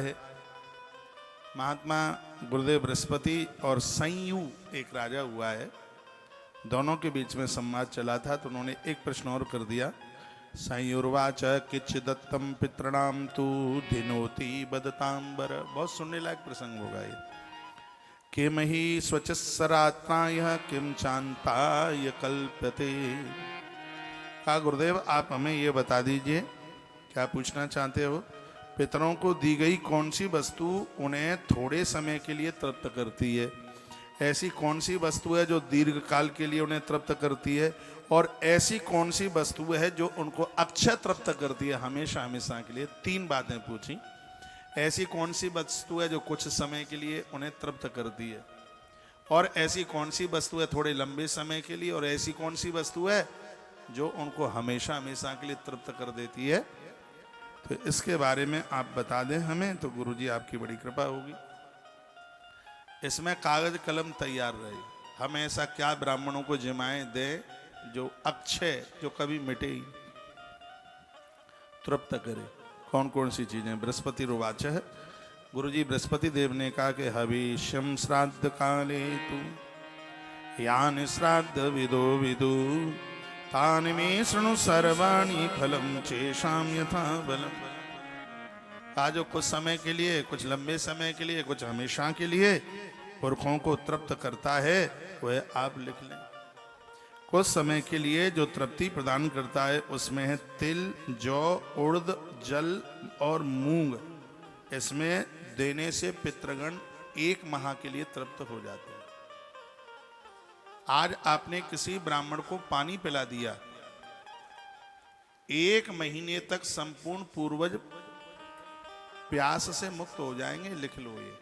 है। महात्मा गुरुदेव बृहस्पति और संयू एक राजा हुआ है, दोनों के बीच में संवाद चला था, तो उन्होंने एक प्रश्न और कर दिया। संयुर्वाच किच दत्तम पितृणाम तू धिनोति बदतांबर। बहुत सुनने लायक प्रसंग होगा ये। किम ही स्वचस्सरात्माय किम चांताय कल्प्यते। कहा गुरुदेव आप हमें ये बता दीजिए, क्या पूछना चाहते हो? पितरों को दी गई कौन सी वस्तु उन्हें थोड़े समय के लिए तृप्त करती है? ऐसी कौन सी वस्तु है जो दीर्घ काल के लिए उन्हें तृप्त करती है? और ऐसी कौन सी वस्तु है जो उनको अक्षय तृप्त करती है, हमेशा हमेशा के लिए? तीन बातें पूछी। ऐसी कौन सी वस्तु है जो कुछ समय के लिए उन्हें तृप्त करती है, और ऐसी कौन सी वस्तु है थोड़े लंबे समय के लिए, और ऐसी कौन सी वस्तु है जो उनको हमेशा हमेशा के लिए तृप्त कर देती है? तो इसके बारे में आप बता दें हमें, तो गुरुजी आपकी बड़ी कृपा होगी। इसमें कागज कलम तैयार रहे। हम ऐसा क्या ब्राह्मणों को जिमाएं दें जो अक्षय, जो कभी मिटे ही, तृप्त करे। कौन कौन सी चीजें? बृहस्पति रुवाच है। गुरुजी बृहस्पति देव ने कहा कि हविष्यम श्राद्ध काले तू यान श्राद्ध विदो विदु तान में शृणु सर्वाणि फलम चेषाम यथा बलम। कहा जो कुछ समय के लिए, कुछ लंबे समय के लिए, कुछ हमेशा के लिए पुरखों को तृप्त करता है, वह आप लिख लें। कुछ समय के लिए जो तृप्ति प्रदान करता है उसमें है तिल, जौ, उड़द, जल और मूंग। इसमें देने से पितृगण 1 माह के लिए तृप्त हो जाते हैं। आज आपने किसी ब्राह्मण को पानी पिला दिया, 1 महीने तक संपूर्ण पूर्वज प्यास से मुक्त हो जाएंगे। लिख लो ये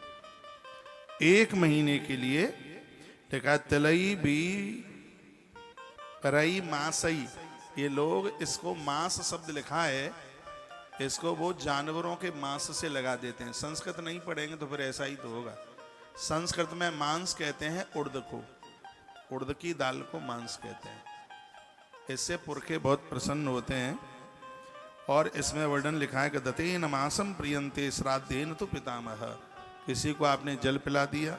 1 महीने के लिए। देखा तिलई भी परई मासई, ये लोग इसको मांस शब्द लिखा है, इसको वो जानवरों के मांस से लगा देते हैं। संस्कृत नहीं पढ़ेंगे तो फिर ऐसा ही तो होगा। संस्कृत में मांस कहते हैं उड़द को, उड़द की दाल को मांस कहते हैं। इससे पुरखे बहुत प्रसन्न होते हैं। और इसमें वर्णन लिखा है कि दतेन मासम प्रियंते श्राद्धेन तो पितामह। किसी को आपने जल पिला दिया,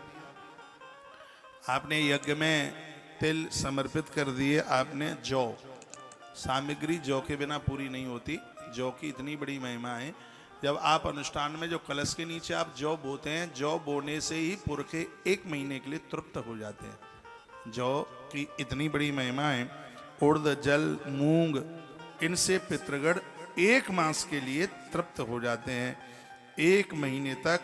आपने यज्ञ में तिल समर्पित कर दिए, आपने जौ, सामग्री जौ के बिना पूरी नहीं होती। जौ की इतनी बड़ी महिमा है। जब आप अनुष्ठान में जो कलश के नीचे आप जौ बोते हैं, जौ बोने से ही पुरखे 1 महीने के लिए तृप्त हो जाते हैं। जौ की इतनी बड़ी महिमा है। उड़द, जल, मूंग, इनसे पितृगण 1 मास के लिए तृप्त हो जाते हैं। 1 महीने तक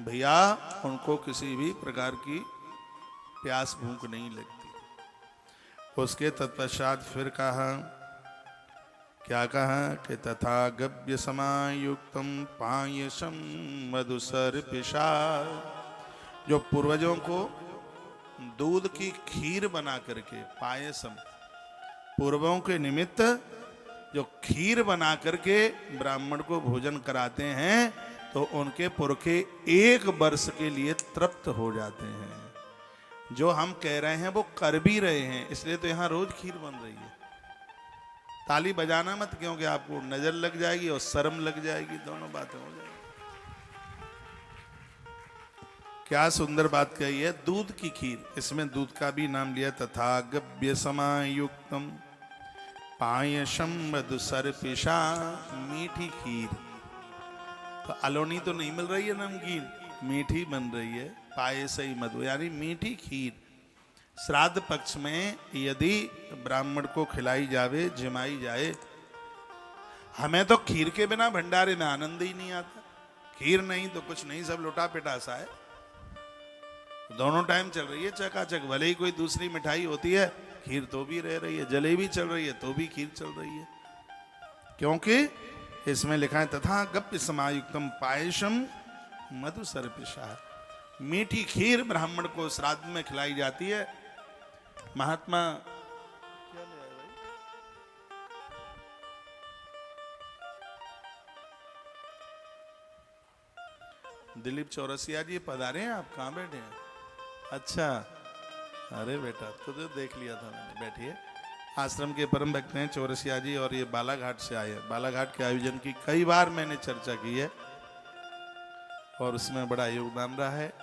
भैया उनको किसी भी प्रकार की प्यास भूख नहीं लगती। उसके तत्पश्चात फिर कहा, क्या कहा कि तथा गव्य समायुक्तम पायसम मधुसर्पिषा। जो पूर्वजों को दूध की खीर बना करके, पायसम, पूर्वों के निमित्त जो खीर बना करके ब्राह्मण को भोजन कराते हैं, तो उनके पुरखे 1 वर्ष के लिए तृप्त हो जाते हैं। जो हम कह रहे हैं वो कर भी रहे हैं, इसलिए तो यहां रोज खीर बन रही है। ताली बजाना मत, क्योंकि आपको नजर लग जाएगी और शर्म लग जाएगी, दोनों बातें हो जाएगी। क्या सुंदर बात कही है, दूध की खीर। इसमें दूध का भी नाम लिया। तथा गव्य समायुक्तम पायसम मधुसर्पिषा, मीठी खीर। तो अलोनी तो नहीं मिल रही है नमकीन, मीठी बन रही है। पायसई मधु यानी मीठी खीर। श्राद्ध पक्ष में यदि ब्राह्मण को खिलाई जावे, जिमाई जाए, हमें तो खीर के बिना भंडारे में आनंद ही नहीं आता। खीर नहीं तो कुछ नहीं, सब लुटा पिटा सा है। दोनों टाइम चल रही है चकाचक। भले ही कोई दूसरी मिठाई होती है, खीर तो भी रह रही है, जलेबी चल रही है तो भी खीर चल रही है। क्योंकि इसमें लिखा है तथा गव्य समायुक्तम पायसम मधुसर्पिषा, मीठी खीर ब्राह्मण को श्राद्ध में खिलाई जाती है। महात्मा क्या ले आए भाई? दिलीप चौरसिया जी पधारे हैं, आप कहाँ बैठे हैं? अच्छा, अरे बेटा तो देख लिया था मैंने। बैठिए। आश्रम के परम भक्त हैं चौरसिया जी, और ये बालाघाट से आए हैं। बालाघाट के आयोजन की कई बार मैंने चर्चा की है। और उसमें बड़ा योगदान रहा है।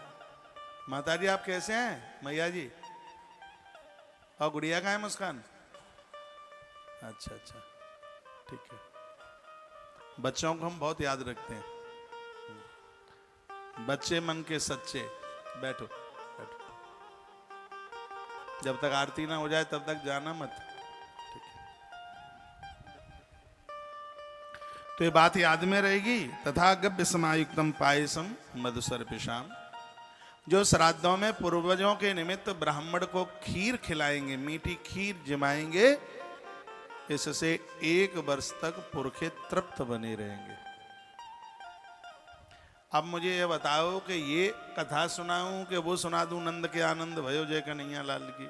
माता जी आप कैसे हैं मैया जी? और गुड़िया कहाँ है मुस्कान? अच्छा अच्छा ठीक है। बच्चों को हम बहुत याद रखते हैं। बच्चे मन के सच्चे। बैठो बैठो, जब तक आरती ना हो जाए तब तक जाना मत। ठीक है, तो ये बात याद में रहेगी। तथा गव्य समायुक्तम पायसम मधुसर्पिशाम, जो श्राद्धों में पूर्वजों के निमित्त ब्राह्मण को खीर खिलाएंगे, मीठी खीर जमाएंगे, इससे 1 वर्ष तक पुरखे तृप्त बने रहेंगे। अब मुझे ये बताओ कि ये कथा सुनाऊं कि वो सुना दूं नंद के आनंद भयो जय कन्हैया लाल की?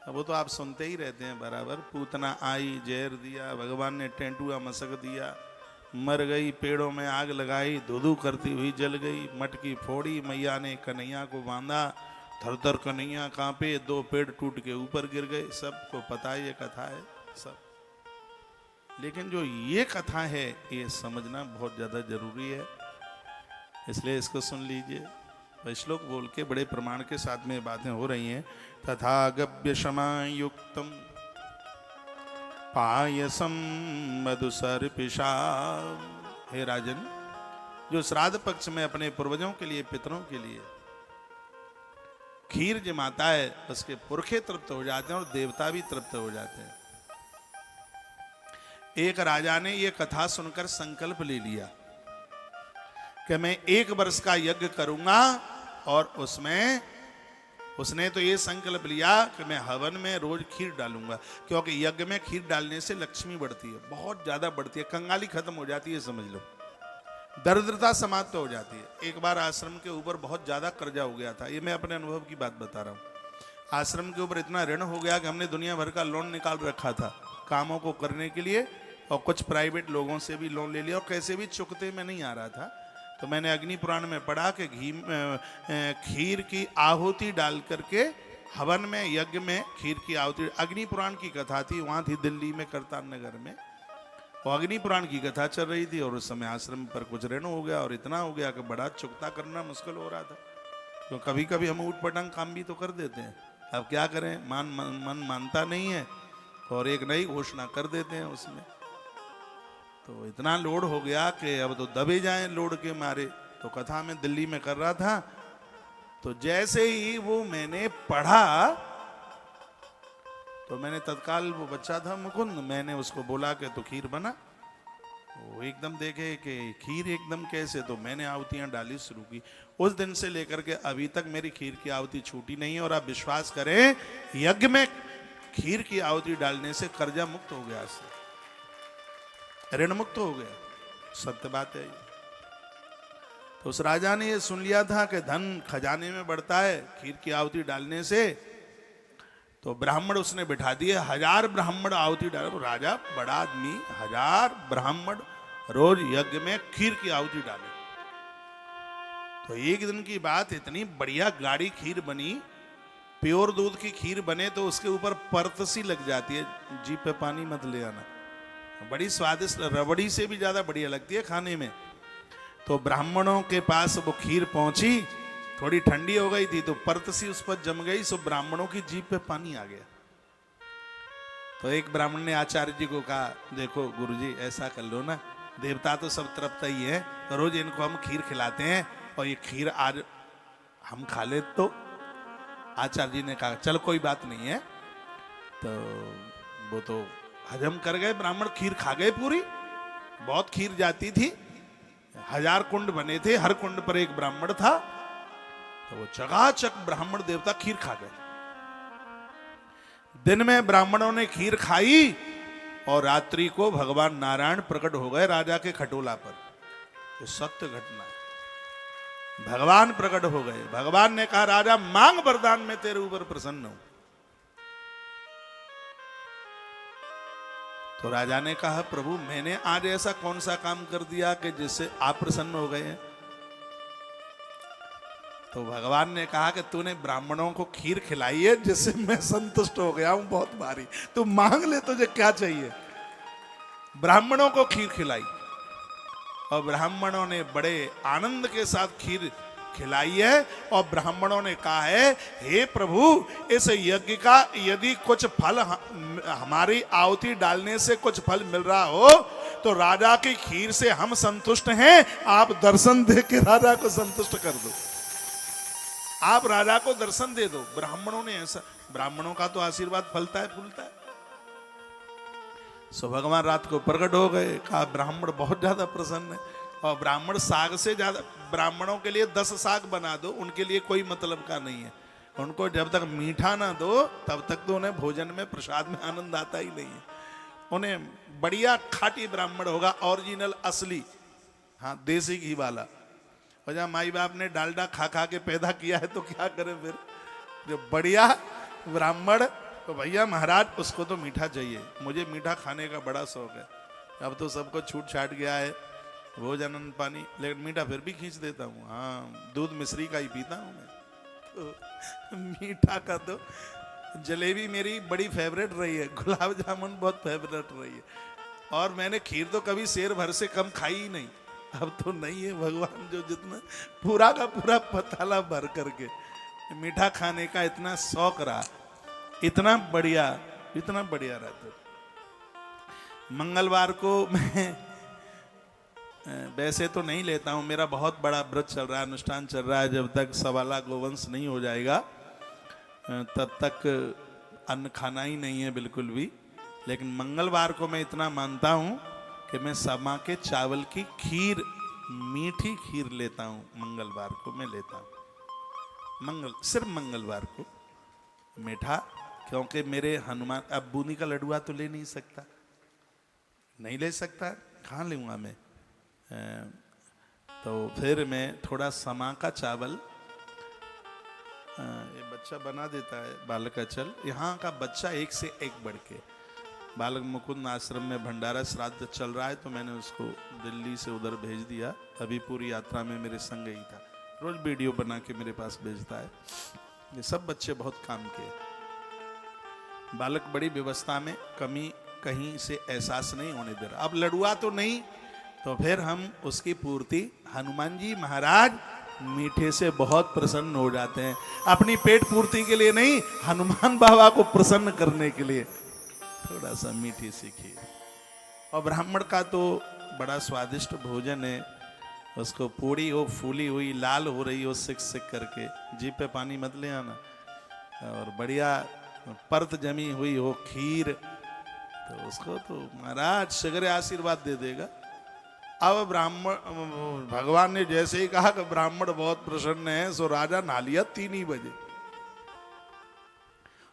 अब वो तो आप सुनते ही रहते हैं बराबर। पूतना आई जहर दिया, भगवान ने टेंटुआ मसक दिया, मर गई, पेड़ों में आग लगाई, धुधु करती हुई जल गई, मटकी फोड़ी, मैया ने कन्हैया को बांधा, थर थर कन्हैया कांपे, 2 पेड़ टूट के ऊपर गिर गए। सबको पता है ये कथा है सब। लेकिन जो ये कथा है ये समझना बहुत ज्यादा जरूरी है, इसलिए इसको सुन लीजिए। श्लोक बोल के बड़े प्रमाण के साथ में बातें हो रही हैं। तथा गव्य समायुक्तम पायसम मधुसर्पिषा। हे राजन, जो श्राद्ध पक्ष में अपने पूर्वजों के लिए, पितरों के लिए खीर जमाता है, उसके पुरखे तृप्त हो जाते हैं और देवता भी तृप्त हो जाते हैं। एक राजा ने यह कथा सुनकर संकल्प ले लिया कि मैं 1 वर्ष का यज्ञ करूंगा, और उसमें उसने तो ये संकल्प लिया कि मैं हवन में रोज खीर डालूंगा, क्योंकि यज्ञ में खीर डालने से लक्ष्मी बढ़ती है, बहुत ज्यादा बढ़ती है, कंगाली खत्म हो जाती है, समझ लो, दरिद्रता समाप्त हो जाती है। एक बार आश्रम के ऊपर बहुत ज्यादा कर्जा हो गया था, ये मैं अपने अनुभव की बात बता रहा हूँ। आश्रम के ऊपर इतना ऋण हो गया कि हमने दुनिया भर का लोन निकाल रखा था कामों को करने के लिए, और कुछ प्राइवेट लोगों से भी लोन ले लिया, और कैसे भी चुकते में नहीं आ रहा था। तो मैंने अग्नि पुराण में पढ़ा कि खीर की आहुति डाल करके हवन में, यज्ञ में खीर की आहुति, अग्नि पुराण की कथा थी, वहां थी दिल्ली में करतार नगर में, और अग्नि पुराण की कथा चल रही थी, और उस समय आश्रम पर कुछ ऋण हो गया, और इतना हो गया कि बड़ा चुकता करना मुश्किल हो रहा था। तो कभी कभी हम ऊट पटांग काम भी तो कर देते हैं, अब क्या करें, मन मानता नहीं है, और एक नई घोषणा कर देते हैं उसमें। तो इतना लोड हो गया कि अब तो दबे जाएं लोड के मारे। तो कथा में दिल्ली में कर रहा था, तो जैसे ही वो मैंने पढ़ा, तो मैंने तत्काल, वो बच्चा था मुकुंद, मैंने उसको बोला कि तो खीर बना। वो एकदम देखे कि खीर एकदम कैसे, तो मैंने आहुतियां डाली शुरू की। उस दिन से लेकर के अभी तक मेरी खीर की आहुति छूटी नहीं है। और आप विश्वास करें, यज्ञ में खीर की आहुति डालने से कर्जा मुक्त हो गया, ऋण मुक्त हो गया, सत्य बात है। तो उस राजा ने ये सुन लिया था कि धन खजाने में बढ़ता है खीर की आहुति डालने से, तो ब्राह्मण उसने बिठा दिए, 1000 ब्राह्मण आहुति डाले। राजा बड़ा आदमी, 1000 ब्राह्मण रोज यज्ञ में खीर की आहुति डाले। तो एक दिन की बात, इतनी बढ़िया गाढ़ी खीर बनी, प्योर दूध की खीर बने तो उसके ऊपर परत सी लग जाती है, जीभ पे पानी मत ले आना, बड़ी स्वादिष्ट, रबड़ी से भी ज्यादा बढ़िया लगती है खाने में। तो ब्राह्मणों के पास वो खीर पहुंची, थोड़ी ठंडी हो गई थी, तो परत सी उस पर जम गई, सो ब्राह्मणों की जीभ पे पानी आ गया। तो एक ब्राह्मण ने आचार्य जी को कहा, देखो गुरुजी ऐसा कर लो ना, देवता तो सब तरफ ही है, तो रोज इनको हम खीर खिलाते हैं, और ये खीर आज हम खा ले। तो आचार्य जी ने कहा चल कोई बात नहीं है। तो वो तो हजम कर गए ब्राह्मण, खीर खा गए पूरी, बहुत खीर जाती थी, 1000 कुंड बने थे, हर कुंड पर एक ब्राह्मण था। तो वो चकाचक ब्राह्मण देवता खीर खा गए। दिन में ब्राह्मणों ने खीर खाई, और रात्रि को भगवान नारायण प्रकट हो गए राजा के खटोला पर। ये सत्य घटना है, भगवान प्रकट हो गए। भगवान ने कहा, राजा मांग वरदान, में तेरे ऊपर प्रसन्न हूं। तो राजा ने कहा, प्रभु मैंने आज ऐसा कौन सा काम कर दिया कि जिससे आप प्रसन्न हो गए हैं? तो भगवान ने कहा कि तूने ब्राह्मणों को खीर खिलाई है, जिससे मैं संतुष्ट हो गया हूं बहुत भारी, तू मांग ले तुझे क्या चाहिए। ब्राह्मणों को खीर खिलाई, और ब्राह्मणों ने बड़े आनंद के साथ खीर खिलाई है और ब्राह्मणों ने कहा है, हे प्रभु, इस यज्ञ का यदि कुछ फल हमारी आहुति डालने से कुछ फल मिल रहा हो तो राजा की खीर से हम संतुष्ट हैं। आप दर्शन दे के राजा को संतुष्ट कर दो, आप राजा को दर्शन दे दो। ब्राह्मणों ने ऐसा, ब्राह्मणों का तो आशीर्वाद फलता है फूलता है। सो भगवान रात को प्रकट हो गए, कहा ब्राह्मण बहुत ज्यादा प्रसन्न है। और ब्राह्मण साग से ज्यादा, ब्राह्मणों के लिए 10 साग बना दो, उनके लिए कोई मतलब का नहीं है। उनको जब तक मीठा ना दो तब तक तो उन्हें भोजन में प्रसाद में आनंद आता ही नहीं है। उन्हें बढ़िया खाटी ब्राह्मण होगा, ओरिजिनल असली, हाँ देसी घी वाला। और जहाँ माई बाप ने डालडा खा खा के पैदा किया है तो क्या करें फिर। जो बढ़िया ब्राह्मण तो भैया महाराज उसको तो मीठा चाहिए। मुझे मीठा खाने का बड़ा शौक है। अब तो सबको छूट छाट गया है भोजन पानी, लेकिन मीठा फिर भी खींच देता हूँ। हाँ दूध मिश्री का ही पीता हूँ मैं तो मीठा का तो जलेबी मेरी बड़ी फेवरेट रही है, गुलाब जामुन बहुत फेवरेट रही है। और मैंने खीर तो कभी शेर भर से कम खाई ही नहीं। अब तो नहीं है, भगवान जो जितना पूरा का पूरा पताला भर करके मीठा खाने का इतना शौक रहा, इतना बढ़िया रहता। मंगलवार को मैं वैसे तो नहीं लेता हूँ, मेरा बहुत बड़ा व्रत चल रहा है, अनुष्ठान चल रहा है। जब तक 1.25 लाख गोवंश नहीं हो जाएगा तब तक अन्न खाना ही नहीं है बिल्कुल भी। लेकिन मंगलवार को मैं इतना मानता हूँ कि मैं समा के चावल की खीर, मीठी खीर लेता हूँ। मंगलवार को मैं लेता हूँ, सिर्फ मंगलवार को मीठा, क्योंकि मेरे हनुमान, अब बूंदी का लडुआ तो ले नहीं सकता, नहीं ले सकता, कहाँ लूँगा मैं। तो फिर मैं थोड़ा समा का चावल, ये बच्चा बना देता है बालक अचल, यहाँ का बच्चा एक से एक बढ़ के। बालक मुकुंद आश्रम में भंडारा श्राद्ध चल रहा है तो मैंने उसको दिल्ली से उधर भेज दिया। अभी पूरी यात्रा में मेरे संग ही था, रोज वीडियो बना के मेरे पास भेजता है। ये सब बच्चे बहुत काम के। बालक बड़ी व्यवस्था में, कमी कहीं से एहसास नहीं होने दे रहा। अब लड़ुआ तो नहीं तो फिर हम उसकी पूर्ति, हनुमान जी महाराज मीठे से बहुत प्रसन्न हो जाते हैं। अपनी पेट पूर्ति के लिए नहीं, हनुमान बाबा को प्रसन्न करने के लिए थोड़ा सा मीठी सी खीर। और ब्राह्मण का तो बड़ा स्वादिष्ट भोजन है। उसको पूड़ी हो, फूली हुई, लाल हो रही हो, सिक सिक करके, जीभ पे पानी मत ले आना, और बढ़िया परत जमी हुई हो खीर, तो उसको तो महाराज सगरे आशीर्वाद दे देगा। अब ब्राह्मण, भगवान ने जैसे ही कहा कि ब्राह्मण बहुत प्रसन्न है, सो राजा नहा लिया 3 ही बजे,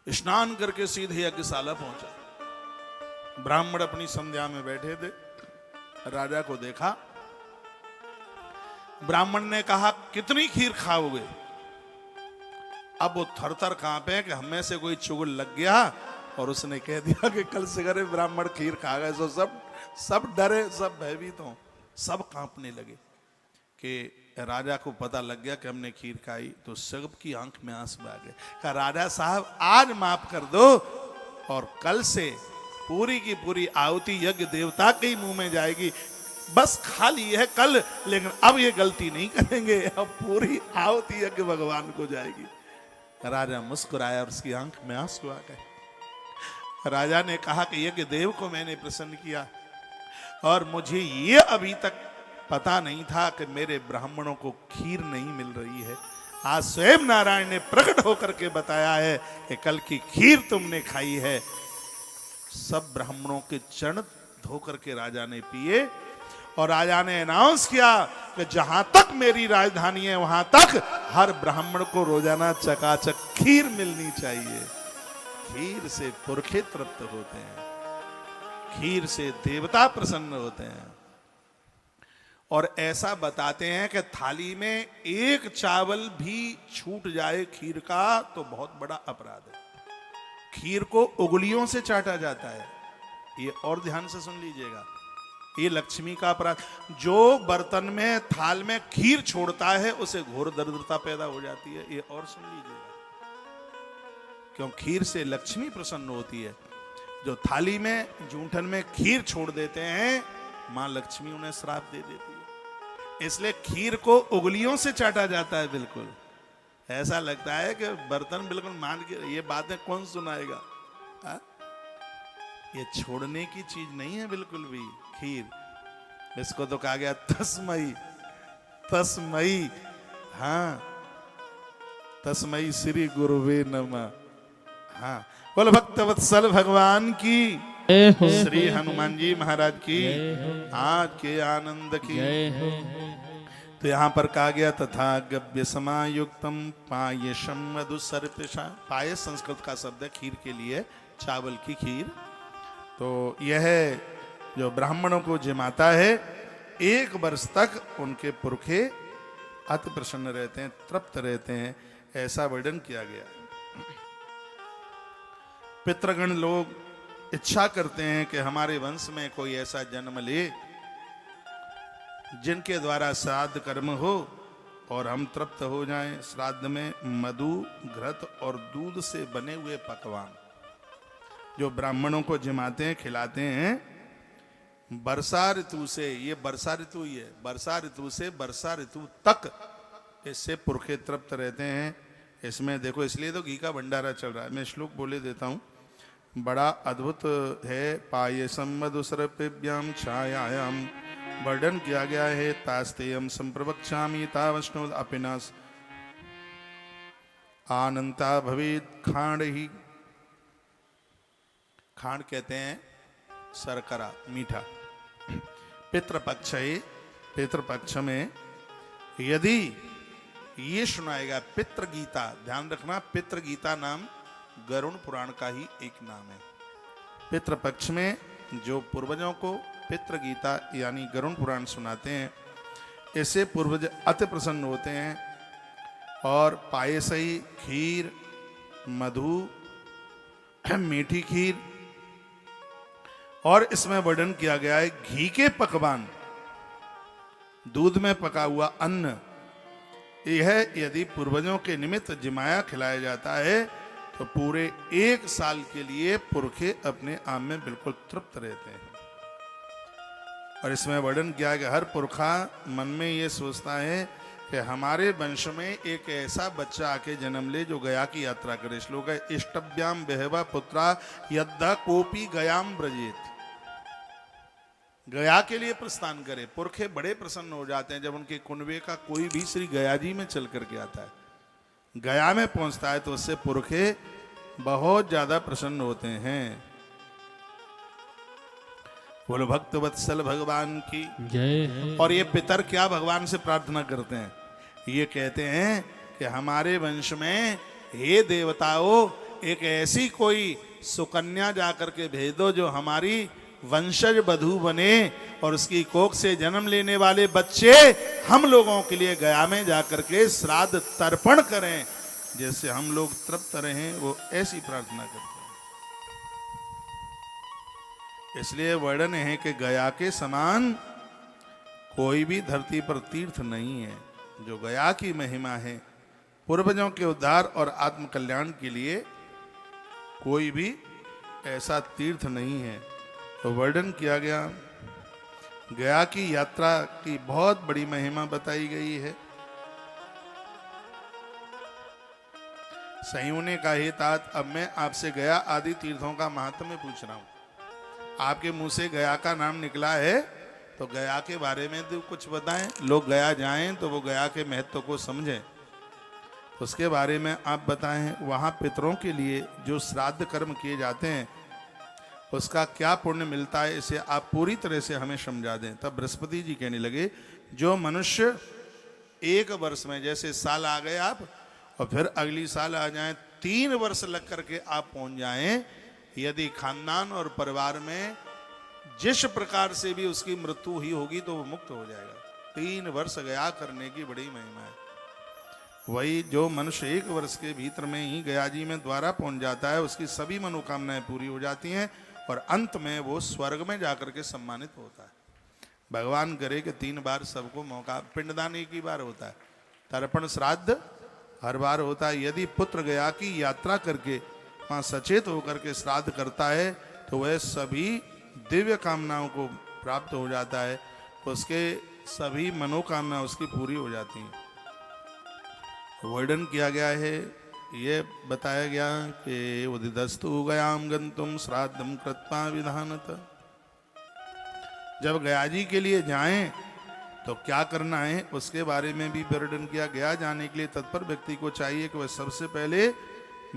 स्नान करके सीधे यज्ञशाला पहुंचा। ब्राह्मण अपनी संध्या में बैठे थे, राजा को देखा। ब्राह्मण ने कहा कितनी खीर खाओगे। अब वो थर थर कांपे कि हमें से कोई चुगल लग गया और उसने कह दिया कि कल सगरे ब्राह्मण खीर खा गए। सो सब डरे, सब भयभीत हों, सब कांपने लगे कि राजा को पता लग गया कि हमने खीर खाई। तो सब की आंख में आंसू आ गए। कहा राजा साहब आज माफ कर दो और कल से पूरी की पूरी आहुति यज्ञ देवता के ही मुंह में जाएगी। बस खा ली है कल, लेकिन अब ये गलती नहीं करेंगे, अब पूरी आहुति यज्ञ भगवान को जाएगी। राजा मुस्कुराया और उसकी आंख में आंसू आ गए। राजा ने कहा कि यज्ञ देव को मैंने प्रसन्न किया और मुझे ये अभी तक पता नहीं था कि मेरे ब्राह्मणों को खीर नहीं मिल रही है। आज स्वयं नारायण ने प्रकट होकर के बताया है कि कल की खीर तुमने खाई है। सब ब्राह्मणों के चरण धो करके राजा ने पिए और राजा ने अनाउंस किया कि जहां तक मेरी राजधानी है वहां तक हर ब्राह्मण को रोजाना चकाचक खीर मिलनी चाहिए। खीर से पुरखे तृप्त होते हैं, खीर से देवता प्रसन्न होते हैं। और ऐसा बताते हैं कि थाली में एक चावल भी छूट जाए खीर का तो बहुत बड़ा अपराध है। खीर को उंगलियों से चाटा जाता है। ये और ध्यान से सुन लीजिएगा, ये लक्ष्मी का अपराध। जो बर्तन में, थाल में खीर छोड़ता है उसे घोर दरिद्रता पैदा हो जाती है। ये और सुन लीजिएगा, क्यों खीर से लक्ष्मी प्रसन्न होती है। जो थाली में, जूठन में खीर छोड़ देते हैं, मां लक्ष्मी उन्हें श्राप दे देती है। इसलिए खीर को उंगलियों से चाटा जाता है। बिल्कुल ऐसा लगता है कि बर्तन बिल्कुल मान के, ये बातें कौन सुनाएगा। हा? ये छोड़ने की चीज नहीं है बिल्कुल भी खीर। इसको तो कहा गया तस्मई, तस्मई, हाँ तस्मई श्री गुरुवे नमः। हाँ बोल भक्तवत्सल भगवान की, श्री हनुमान जी महाराज की, आज के आनंद की। तो यहाँ पर कहा गया तथा गव्य समायुक्तम पायसम मधु सर्पिषा। पायस संस्कृत का शब्द है खीर के लिए, चावल की खीर। तो यह जो ब्राह्मणों को जिमाता है, 1 वर्ष तक उनके पुरखे अति प्रसन्न रहते हैं, तृप्त रहते हैं, ऐसा वर्णन किया गया। पितृगण लोग इच्छा करते हैं कि हमारे वंश में कोई ऐसा जन्म ले जिनके द्वारा श्राद्ध कर्म हो और हम तृप्त हो जाएं। श्राद्ध में मधु, घृत और दूध से बने हुए पकवान जो ब्राह्मणों को जिमाते हैं, खिलाते हैं। वर्षा ऋतु से, ये वर्षा ऋतु ही है, वर्षा ऋतु से वर्षा ऋतु तक इससे पुरखे तृप्त रहते हैं। इसमें देखो, इसलिए तो घी का भंडारा चल रहा है। मैं श्लोक बोले देता हूँ, बड़ा अद्भुत है। पायसम मधुसर्पिभ्याम छायायाम वर्णन किया गया है। तास्तेयम संप्रवक्ष्यामि तावष्णोद अपिनास आनंता भवेद खांड ही। खांड कहते हैं शर्करा, मीठा। पितृपक्ष है, पितृपक्ष में यदि ये सुनाएगा पितृगीता, ध्यान रखना पितृगीता नाम गरुण पुराण का ही एक नाम है। पितृपक्ष में जो पूर्वजों को पितृगीता यानी गरुण पुराण सुनाते हैं, इससे पूर्वज अति प्रसन्न होते हैं। और पायसई, खीर, मधु, मीठी खीर, और इसमें वर्णन किया गया है घी के पकवान, दूध में पका हुआ अन्न। यह यदि पूर्वजों के निमित्त जिमाया खिलाया जाता है तो पूरे 1 साल के लिए पुरखे अपने आप में बिल्कुल तृप्त रहते हैं। और इसमें वर्णन किया कि हर पुरखा मन में ये सोचता है कि हमारे वंश में एक ऐसा बच्चा आके जन्म ले जो गया की यात्रा करे। श्लोक है, इष्टभ्याम बहवा पुत्रा यद्दा कोपी गयाम ब्रजेत। गया के लिए प्रस्थान करे। पुरखे बड़े प्रसन्न हो जाते हैं जब उनके कुनबे का कोई भी श्री गया जी में चल करके आता है, गया में पहुंचता है, तो उससे पुरखे बहुत ज्यादा प्रसन्न होते हैं। बोलो भक्तवत्सल भगवान की जय। और ये पितर क्या भगवान से प्रार्थना करते हैं? ये कहते हैं कि हमारे वंश में हे देवताओं, एक ऐसी कोई सुकन्या जाकर के भेज दो जो हमारी वंशज बधू बने और उसकी कोख से जन्म लेने वाले बच्चे हम लोगों के लिए गया में जाकर के श्राद्ध तर्पण करें, जैसे हम लोग तृप्त रहें। वो ऐसी प्रार्थना करते हैं। इसलिए वर्णन है कि गया के समान कोई भी धरती पर तीर्थ नहीं है। जो गया की महिमा है, पूर्वजों के उद्धार और आत्म कल्याण के लिए कोई भी ऐसा तीर्थ नहीं है। तो वर्णन किया गया, गया की यात्रा की बहुत बड़ी महिमा बताई गई है। सयूं ने कहा, हे तात, अब मैं आपसे गया आदि तीर्थों का महात्म्य पूछ रहा हूं। आपके मुंह से गया का नाम निकला है तो गया के बारे में तो कुछ बताएं, लोग गया जाएं तो वो गया के महत्व को समझें। उसके बारे में आप बताएं। वहां पितरों के लिए जो श्राद्ध कर्म किए जाते हैं उसका क्या पुण्य मिलता है, इसे आप पूरी तरह से हमें समझा दें। तब बृहस्पति जी कहने लगे, जो मनुष्य 1 वर्ष में, जैसे साल आ गए आप और फिर अगली साल आ जाएं, 3 वर्ष लग करके आप पहुंच जाएं, यदि खानदान और परिवार में जिस प्रकार से भी उसकी मृत्यु हुई होगी तो वो मुक्त हो जाएगा। 3 वर्ष गया करने की बड़ी महिमा है। वही जो मनुष्य 1 वर्ष के भीतर में ही गया जी में द्वारा पहुंच जाता है, उसकी सभी मनोकामनाएं पूरी हो जाती हैं और अंत में वो स्वर्ग में जाकर के सम्मानित होता है। भगवान करे कि 3 बार सबको मौका, पिंडदान एक ही बार होता है, तर्पण श्राद्ध हर बार होता है। यदि पुत्र गया की यात्रा करके वहाँ सचेत होकर के श्राद्ध करता है तो वह सभी दिव्य कामनाओं को प्राप्त हो जाता है। उसके सभी मनोकामना उसकी पूरी हो जाती हैं। वर्णन किया गया है, ये बताया गया कि उदितस्तु गयाम गंतुम श्राद्धम कृत्वा विधानत। जब गया जी के लिए जाएं तो क्या करना है उसके बारे में भी वर्णन किया। गया जाने के लिए तत्पर व्यक्ति को चाहिए कि वह सबसे पहले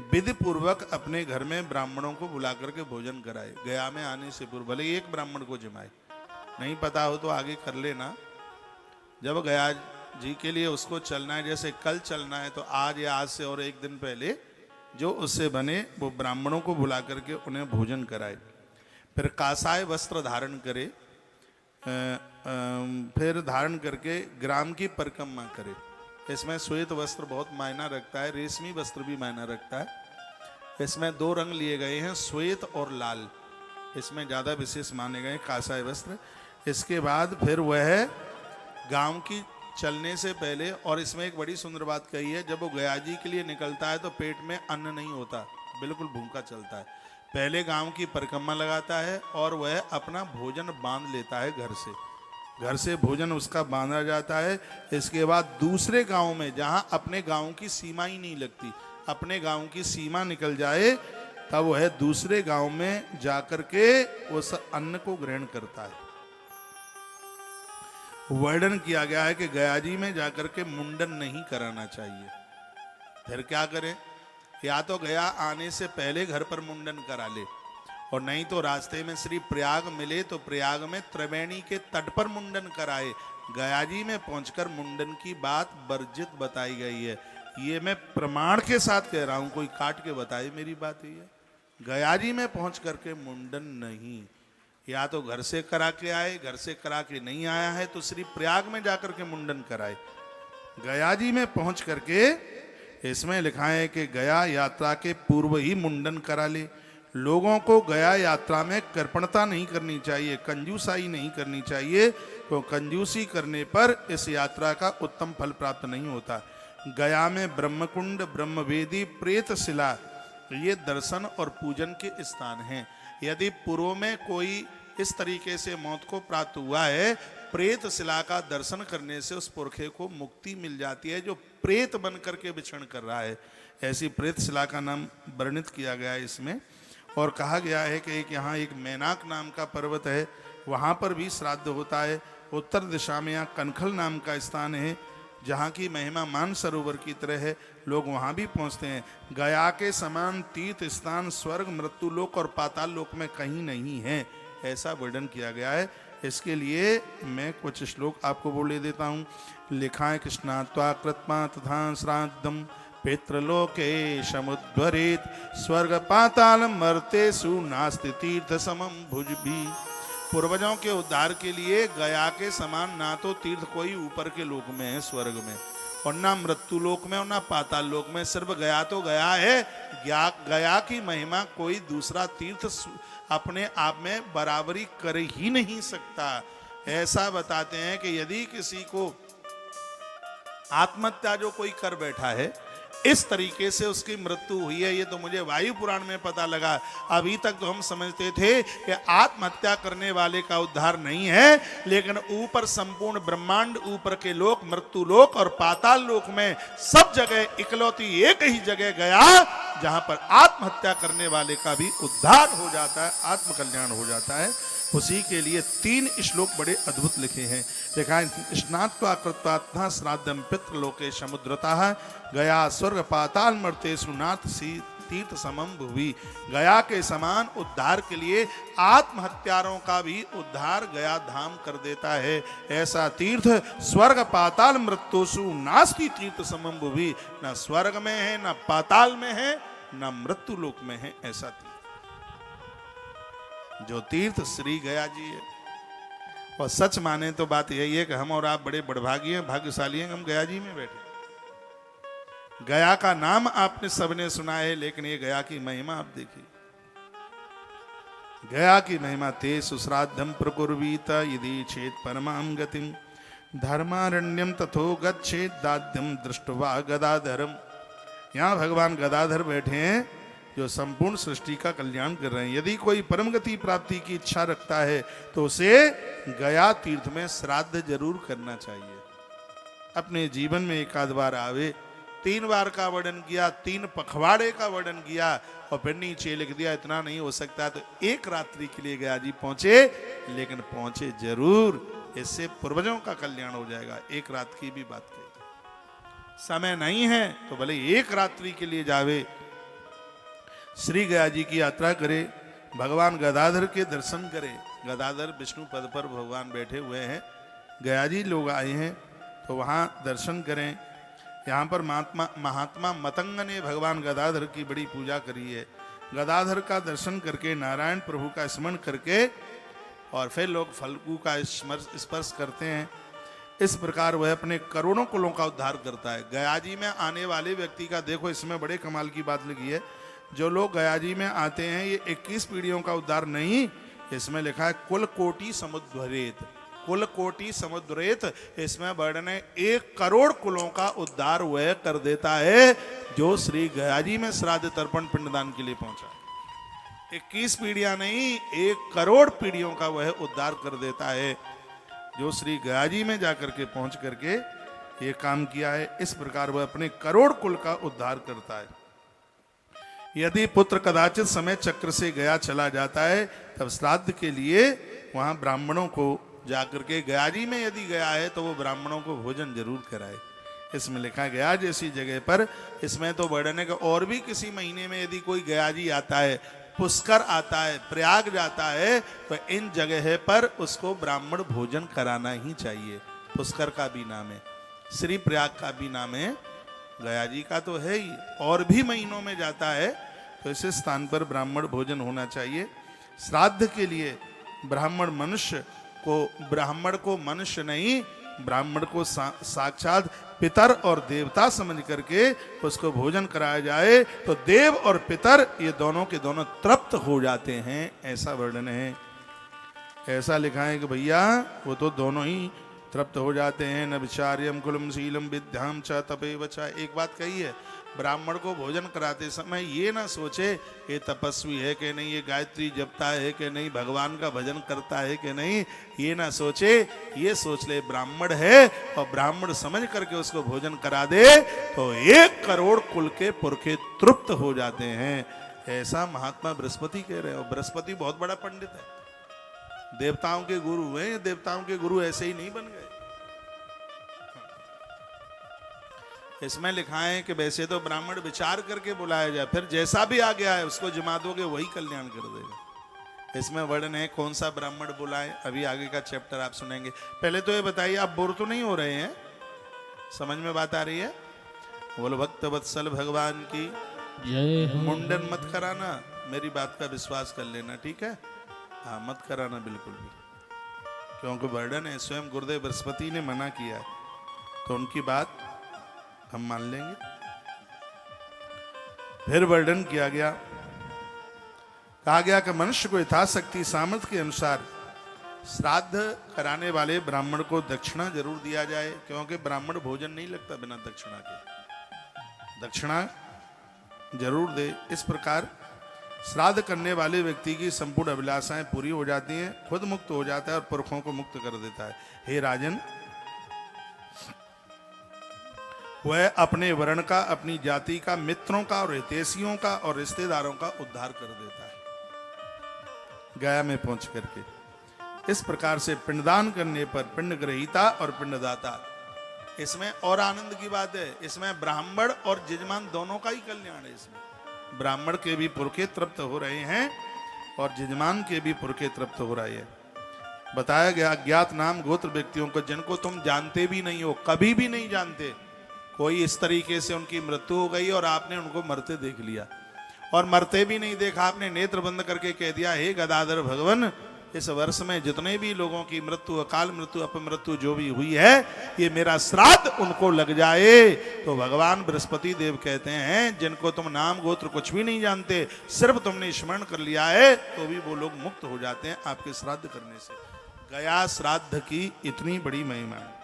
विधि पूर्वक अपने घर में ब्राह्मणों को बुला करके भोजन कराए। गया में आने से पूर्व भले एक ब्राह्मण को जमाए, नहीं पता हो तो आगे कर लेना। जब गया जी के लिए उसको चलना है, जैसे कल चलना है तो आज या आज से और एक दिन पहले जो उससे बने वो ब्राह्मणों को बुला करके उन्हें भोजन कराए। फिर कासाय वस्त्र धारण करे, फिर धारण करके ग्राम की परिक्रमा करे। इसमें श्वेत वस्त्र बहुत मायना रखता है, रेशमी वस्त्र भी मायना रखता है। इसमें दो रंग लिए गए हैं, श्वेत और लाल, इसमें ज़्यादा विशेष माने गए कासाय वस्त्र। इसके बाद फिर वह गांव की चलने से पहले, और इसमें एक बड़ी सुंदर बात कही है, जब वो गया जी के लिए निकलता है तो पेट में अन्न नहीं होता, बिल्कुल भूखा चलता है। पहले गांव की परिक्रमा लगाता है और वह अपना भोजन बांध लेता है घर से भोजन उसका बांधा जाता है। इसके बाद दूसरे गांव में, जहां अपने गांव की सीमा ही नहीं लगती, अपने गांव की सीमा निकल जाए तब वह दूसरे गांव में जाकर के उस अन्न को ग्रहण करता है। वर्णन किया गया है कि गया जी में जाकर के मुंडन नहीं कराना चाहिए। फिर क्या करें, या तो गया आने से पहले घर पर मुंडन करा ले, और नहीं तो रास्ते में श्री प्रयाग मिले तो प्रयाग में त्रिवेणी के तट पर मुंडन कराए। गया जी में पहुंचकर मुंडन की बात वर्जित बताई गई है। ये मैं प्रमाण के साथ कह रहा हूं, कोई काट के बताए मेरी बात ये है। गया जी में पहुंच करके मुंडन नहीं, या तो घर से करा के आए, घर से करा के नहीं आया है तो श्री प्रयाग में जाकर के मुंडन कराए। गया जी में पहुंच करके, इसमें लिखा है कि गया यात्रा के पूर्व ही मुंडन करा ले। लोगों को गया यात्रा में कृपणता नहीं करनी चाहिए, कंजूसाई नहीं करनी चाहिए, तो कंजूसी करने पर इस यात्रा का उत्तम फल प्राप्त नहीं होता। गया में ब्रह्मकुंड, ब्रह्मवेदी, प्रेत शिला, ये दर्शन और पूजन के स्थान हैं। यदि पूर्व में कोई इस तरीके से मौत को प्राप्त हुआ है, प्रेत शिला का दर्शन करने से उस पुरखे को मुक्ति मिल जाती है जो प्रेत बन करके विचरण कर रहा है। ऐसी प्रेत शिला का नाम वर्णित किया गया है इसमें। और कहा गया है कि यहाँ एक मैनाक नाम का पर्वत है, वहाँ पर भी श्राद्ध होता है। उत्तर दिशा में यहाँ कनखल नाम का स्थान है, जहाँ की महिमा मान सरोवर की तरह है, लोग वहाँ भी पहुँचते हैं। गया के समान तीर्थ स्थान स्वर्ग, मृत्युलोक और पाताल लोक में कहीं नहीं है, ऐसा वर्णन किया गया है। इसके लिए मैं कुछ श्लोक आपको बोले देता हूँ। लिखा है, कृष्णात्वा कृत्वा तथा श्राद्धम पितृलोके समुद्वरेत स्वर्ग पाताल मर्तेषु नास्ति तीर्थ समम भुजभी। पूर्वजों के उद्धार के लिए गया के समान ना तो तीर्थ कोई ऊपर के लोक में है स्वर्ग में, और ना मृत्यु लोक में और ना पाताल लोक में, सिर्फ गया तो गया है। गया की महिमा कोई दूसरा तीर्थ अपने आप में बराबरी कर ही नहीं सकता। ऐसा बताते हैं कि यदि किसी को आत्महत्या जो कोई कर बैठा है, इस तरीके से उसकी मृत्यु हुई है, ये तो मुझे वायु पुराण में पता लगा। अभी तक तो हम समझते थे कि आत्महत्या करने वाले का उद्धार नहीं है, लेकिन ऊपर संपूर्ण ब्रह्मांड, ऊपर के लोक, मृत्यु लोक और पाताल लोक में सब जगह इकलौती एक ही जगह गया जहां पर आत्महत्या करने वाले का भी उद्धार हो जाता है, आत्मकल्याण हो जाता है। उसी के लिए 3 श्लोक बड़े अद्भुत लिखे हैं। देखा है, स्नात्वा कृत्वा श्राद्धम पितृलोके समुद्रतः गया स्वर्ग पाताल मर्तेषु नाथ तीर्थ समम भुवि। गया के समान उद्धार के लिए आत्महत्यारों का भी उद्धार गया धाम कर देता है। ऐसा तीर्थ स्वर्ग पाताल मृत्युषु नास्ति तीर्थ समम भुवि, न स्वर्ग में है, न पाताल में है, न मृत्यु लोक में है। ऐसा तीर्थ, जो तीर्थ श्री गया जी है। और सच माने तो बात यही है कि हम और आप बड़े बड़भागी हैं, भाग्यशाली हैं, हम गया जी में बैठे। गया का नाम आपने सबने सुना है, लेकिन ये गया की महिमा आप देखिए। गया की महिमा ते सुश्राद्धम प्रकुर्वीत यदि चेत परमाम गतिम धर्मारण्यम तथो गच्छेत दाद्यम दृष्टवा गदाधरम। यहाँ भगवान गदाधर बैठे हैं जो संपूर्ण सृष्टि का कल्याण कर रहे हैं। यदि कोई परम गति प्राप्ति की इच्छा रखता है तो उसे गया तीर्थ में श्राद्ध जरूर करना चाहिए। अपने जीवन में एक आध बार आवे। 3 बार का वर्णन किया, 3 पखवाड़े का वर्णन किया और फिर नीचे लिख दिया इतना नहीं हो सकता तो 1 रात्रि के लिए गया जी पहुंचे, लेकिन पहुंचे जरूर। इससे पूर्वजों का कल्याण हो जाएगा। 1 रात की भी बात कही। समय नहीं है तो भले 1 रात्रि के लिए जावे, श्री गया जी की यात्रा करे, भगवान गदाधर के दर्शन करे। गदाधर विष्णु पद पर भगवान बैठे हुए हैं, गया जी लोग आए हैं तो वहाँ दर्शन करें। यहाँ पर महात्मा मतंग ने भगवान गदाधर की बड़ी पूजा करी है। गदाधर का दर्शन करके, नारायण प्रभु का स्मरण करके और फिर लोग फल्गु का स्पर्श करते हैं। इस प्रकार वह अपने करोड़ों कुलों का उद्धार करता है। गया जी में आने वाले व्यक्ति का देखो, इसमें बड़े कमाल की बात लिखी है। जो लोग गया जी में आते हैं ये 21 पीढ़ियों का उद्धार नहीं, इसमें लिखा है कुल कोटि समुद्रेत। कुल कोटि समुद्रेत, इसमें वर्णन है 1 करोड़ कुलों का उद्धार वह कर देता है जो श्री गया जी में श्राद्ध तर्पण पिंडदान के लिए पहुंचा। 21 पीढ़ियां नहीं, 1 करोड़ पीढ़ियों का वह उद्धार कर देता है जो श्री गया जी में जाकर के पहुंच करके ये काम किया है। इस प्रकार वह अपने करोड़ कुल का उद्धार करता है। यदि पुत्र कदाचित समय चक्र से गया चला जाता है तब श्राद्ध के लिए वहां ब्राह्मणों को जाकर के, गया जी में यदि गया है तो वो ब्राह्मणों को भोजन जरूर कराए। इसमें लिखा गया जैसी जगह पर। इसमें तो वर्णन है कि और भी किसी महीने में यदि कोई गया जी आता है, पुष्कर आता है, प्रयाग जाता है तो इन जगह पर उसको ब्राह्मण भोजन कराना ही चाहिए। पुष्कर का भी नाम है, श्री प्रयाग का भी नाम है, गया जी का तो है ही, और भी महीनों में जाता है तो इस स्थान पर ब्राह्मण भोजन होना चाहिए। श्राद्ध के लिए ब्राह्मण को मनुष्य नहीं, ब्राह्मण को साक्षात पितर और देवता समझ करके उसको भोजन कराया जाए तो देव और पितर ये दोनों के दोनों तृप्त हो जाते हैं, ऐसा वर्णन है। ऐसा लिखा है कि भैया वो तो दोनों ही तृप्त हो जाते हैं। न विचार्यम कुलम शीलम विद्याम च तपेव च। एक बात कही है, ब्राह्मण को भोजन कराते समय ये ना सोचे ये तपस्वी है कि नहीं, ये गायत्री जपता है कि नहीं, भगवान का भजन करता है कि नहीं, ये ना सोचे। ये सोच ले ब्राह्मण है और ब्राह्मण समझ करके उसको भोजन करा दे तो 1 करोड़ कुल के पुरखे तृप्त हो जाते हैं। ऐसा महात्मा बृहस्पति कह रहे हो। बृहस्पति बहुत बड़ा पंडित है, देवताओं के गुरु हैं। देवताओं के गुरु ऐसे ही नहीं बन गए। इसमें लिखा है कि वैसे तो ब्राह्मण विचार करके बुलाया जाए, फिर जैसा भी आ गया है उसको जमा दोगे वही कल्याण कर देगा। इसमें वर्णन है कौन सा ब्राह्मण बुलाए, अभी आगे का चैप्टर आप सुनेंगे। पहले तो ये बताइए आप बोर तो नहीं हो रहे हैं? समझ में बात आ रही है? बोलो भक्त वत्सल भगवान की जय। मुंडन मत कराना, मेरी बात का विश्वास कर लेना, ठीक है? हाँ, मत कराना बिल्कुल भी, क्योंकि वर्णन है स्वयं गुरुदेव बृहस्पति ने मना किया है तो उनकी बात हम मान लेंगे। फिर वर्णन किया गया, कहा गया कि मनुष्य को यथाशक्ति सामर्थ्य के अनुसार श्राद्ध कराने वाले ब्राह्मण को दक्षिणा जरूर दिया जाए, क्योंकि ब्राह्मण भोजन नहीं लगता बिना दक्षिणा के। दक्षिणा जरूर दे। इस प्रकार श्राद्ध करने वाले व्यक्ति की संपूर्ण अभिलाषाएं पूरी हो जाती हैं, खुद मुक्त हो जाता है और पुरखों को मुक्त कर देता है। हे राजन, वह अपने वर्ण का, अपनी जाति का, मित्रों का और हितैषियों का और रिश्तेदारों का उद्धार कर देता है गया में पहुंच करके। इस प्रकार से पिंडदान करने पर पिंड ग्रहीता और पिंडदाता, इसमें और आनंद की बात है, इसमें ब्राह्मण और यजमान दोनों का ही कल्याण है। इसमें ब्राह्मण के भी पुरखे तृप्त हो रहे हैं और यजमान के भी पुरखे तृप्त हो रहे हैं। बताया गया अज्ञात नाम गोत्र व्यक्तियों को जिनको तुम जानते भी नहीं हो, कभी भी नहीं जानते, कोई इस तरीके से उनकी मृत्यु हो गई और आपने उनको मरते देख लिया, और मरते भी नहीं देखा, आपने नेत्र बंद करके कह दिया हे गदाधर भगवान, इस वर्ष में जितने भी लोगों की मृत्यु, अकाल मृत्यु, अपमृत्यु जो भी हुई है, ये मेरा श्राद्ध उनको लग जाए। तो भगवान बृहस्पति देव कहते हैं जिनको तुम नाम गोत्र कुछ भी नहीं जानते, सिर्फ तुमने स्मरण कर लिया है तो भी वो लोग मुक्त हो जाते हैं आपके श्राद्ध करने से। गया श्राद्ध की इतनी बड़ी महिमा है।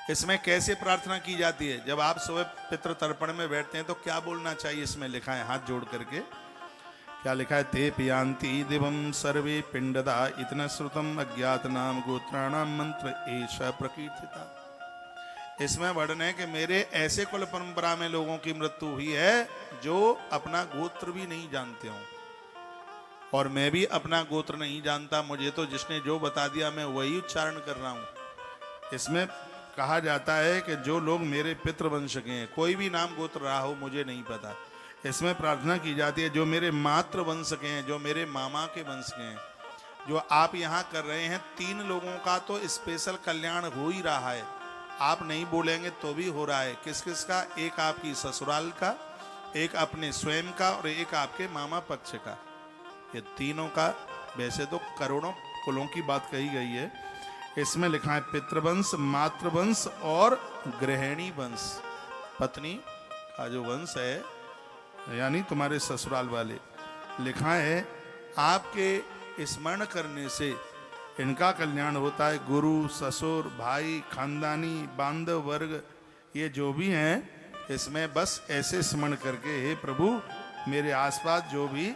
इसमें कैसे प्रार्थना की जाती है? जब आप सुबह पितृ तर्पण में बैठते हैं तो क्या बोलना चाहिए? इसमें लिखा है, हाथ जोड़ करके क्या लिखा है? ते पियांति दिवम सर्वे पिंडदा इतना श्रुतम अज्ञात नाम गोत्राणाम मंत्र एष प्रकीर्तिता। इसमें वर्णन है कि मेरे ऐसे कुल परंपरा में लोगों की मृत्यु हुई है जो अपना गोत्र भी नहीं जानते हो, और मैं भी अपना गोत्र नहीं जानता। मुझे तो जिसने जो बता दिया मैं वही उच्चारण कर रहा हूं। इसमें कहा जाता है कि जो लोग मेरे पितृ वंश के हैं, कोई भी नाम गोत्र रहा हो मुझे नहीं पता, इसमें प्रार्थना की जाती है जो मेरे मातृ वंश के हैं, जो मेरे मामा के वंश के हैं, जो आप यहाँ कर रहे हैं, 3 लोगों का तो स्पेशल कल्याण हो ही रहा है। आप नहीं बोलेंगे तो भी हो रहा है। किस किस का? एक आपकी ससुराल का, एक अपने स्वयं का, और एक आपके मामा पक्ष का। ये तीनों का, वैसे तो करोड़ों कुलों की बात कही गई है। इसमें लिखा है पितृवंश, मातृवंश और गृहिणी वंश। पत्नी का जो वंश है, यानी तुम्हारे ससुराल वाले, लिखा है आपके स्मरण करने से इनका कल्याण होता है। गुरु, ससुर, भाई, खानदानी, बांधव वर्ग, ये जो भी हैं, इसमें बस ऐसे स्मरण करके, हे प्रभु मेरे आसपास जो भी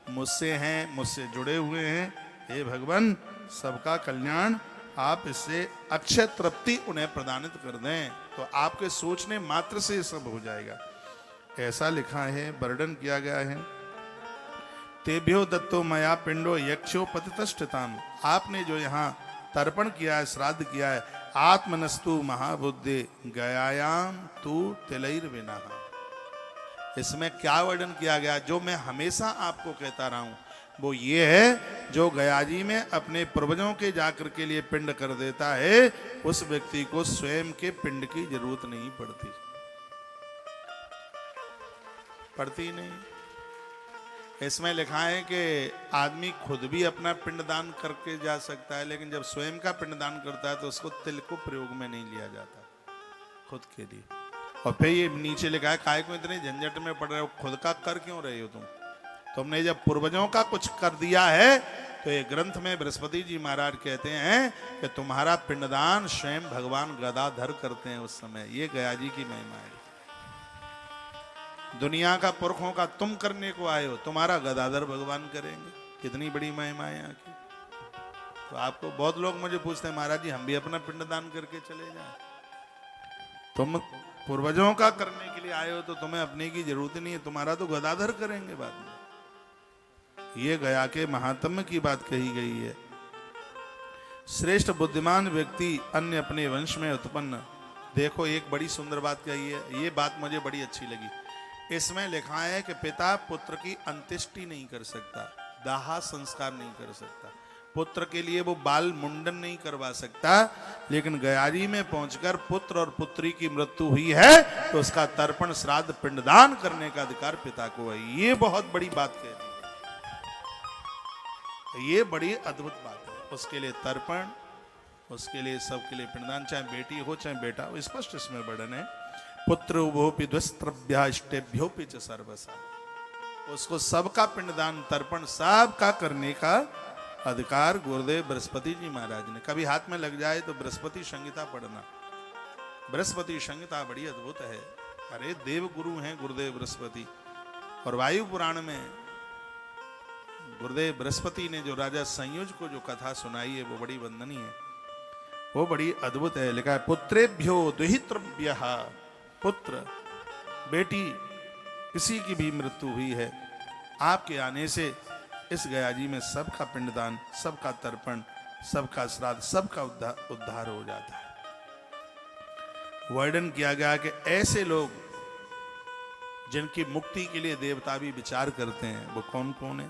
मुझसे हैं, मुझसे जुड़े हुए हैं, हे भगवान सबका कल्याण आप इससे अक्षय तृप्ति उन्हें प्रदानित कर दें, तो आपके सोचने मात्र से ये सब हो जाएगा। ऐसा लिखा है, वर्णन किया गया है। तेभ्यो दत्तो मया पिंडो यक्षो पतितष्ठताम। आपने जो यहाँ तर्पण किया है, श्राद्ध किया है, आत्मनस्तु महाबुद्धे गयायाम तू तिलैर्विना। इसमें क्या वर्णन किया गया? जो मैं हमेशा आपको कहता रहा हूं वो ये है, जो गया जी में अपने पूर्वजों के जाकर के लिए पिंड कर देता है, उस व्यक्ति को स्वयं के पिंड की जरूरत नहीं पड़ती नहीं। इसमें लिखा है कि आदमी खुद भी अपना पिंडदान करके जा सकता है, लेकिन जब स्वयं का पिंडदान करता है तो उसको तिल को प्रयोग में नहीं लिया जाता खुद के लिए। और फिर ये नीचे लिखा है, काहे को इतने झंझट में पड़ रहे हो, खुद का कर क्यों रहे हो तुमने जब पूर्वजों का कुछ कर दिया है। तो ये ग्रंथ में बृहस्पति जी महाराज कहते हैं कि तुम्हारा पिंडदान स्वयं भगवान गदाधर करते हैं उस समय। ये गया जी की महिमा है। दुनिया का पुरखों का तुम करने को आए हो, तुम्हारा गदाधर भगवान करेंगे। कितनी बड़ी महिमा है यहाँ की। तो आपको बहुत लोग मुझे पूछते हैं, महाराज जी हम भी अपना पिंडदान करके चले जाएं। तुम पूर्वजों का करने के लिए आए हो तो तुम्हें अपने की जरूरत नहीं है, तुम्हारा तो गदाधर करेंगे बाद में। ये गया के महात्म्य की बात कही गई है। श्रेष्ठ बुद्धिमान व्यक्ति अन्य अपने वंश में उत्पन्न। देखो एक बड़ी सुंदर बात कही है, ये बात मुझे बड़ी अच्छी लगी। इसमें लिखा है कि पिता पुत्र की अंत्येष्टि नहीं कर सकता, दाह संस्कार नहीं कर सकता, पुत्र के लिए वो बाल मुंडन नहीं करवा सकता, लेकिन गयारी में पहुंचकर पुत्र और पुत्री की मृत्यु हुई है तो उसका तर्पण श्राद्ध पिंडदान करने का अधिकार पिता को है। ये बहुत बड़ी बात कह रही है, ये बड़ी अद्भुत बात है। उसके लिए तर्पण, उसके लिए सबके लिए पिंडदान, चाहे बेटी हो चाहे बेटा हो। स्पष्ट इसमें वर्णन है, पुत्र उभोपि द्वस्त्रभ्याष्टेभ्योपि च सर्वसा। उसको सबका पिंडदान तर्पण सबका करने का अधिकार गुरुदेव बृहस्पति जी महाराज ने। कभी हाथ में लग जाए तो बृहस्पति संहिता पढ़ना। बृहस्पति संहिता बड़ी अद्भुत है। अरे देव गुरु हैं गुरुदेव बृहस्पति। और वायु पुराण में गुरुदेव बृहस्पति ने जो राजा संयुज को जो कथा सुनाई है वो बड़ी वंदनीय है, वो बड़ी अद्भुत है। लिखा है, पुत्रेभ्यो दुहितृभ्यः। पुत्र बेटी किसी की भी मृत्यु हुई है, आपके आने से इस गया जी में सबका पिंडदान, सबका तर्पण, सबका श्राद्ध, सबका उद्धार हो जाता है। वर्णन किया गया कि ऐसे लोग जिनकी मुक्ति के लिए देवता भी विचार करते हैं, वो कौन कौन है?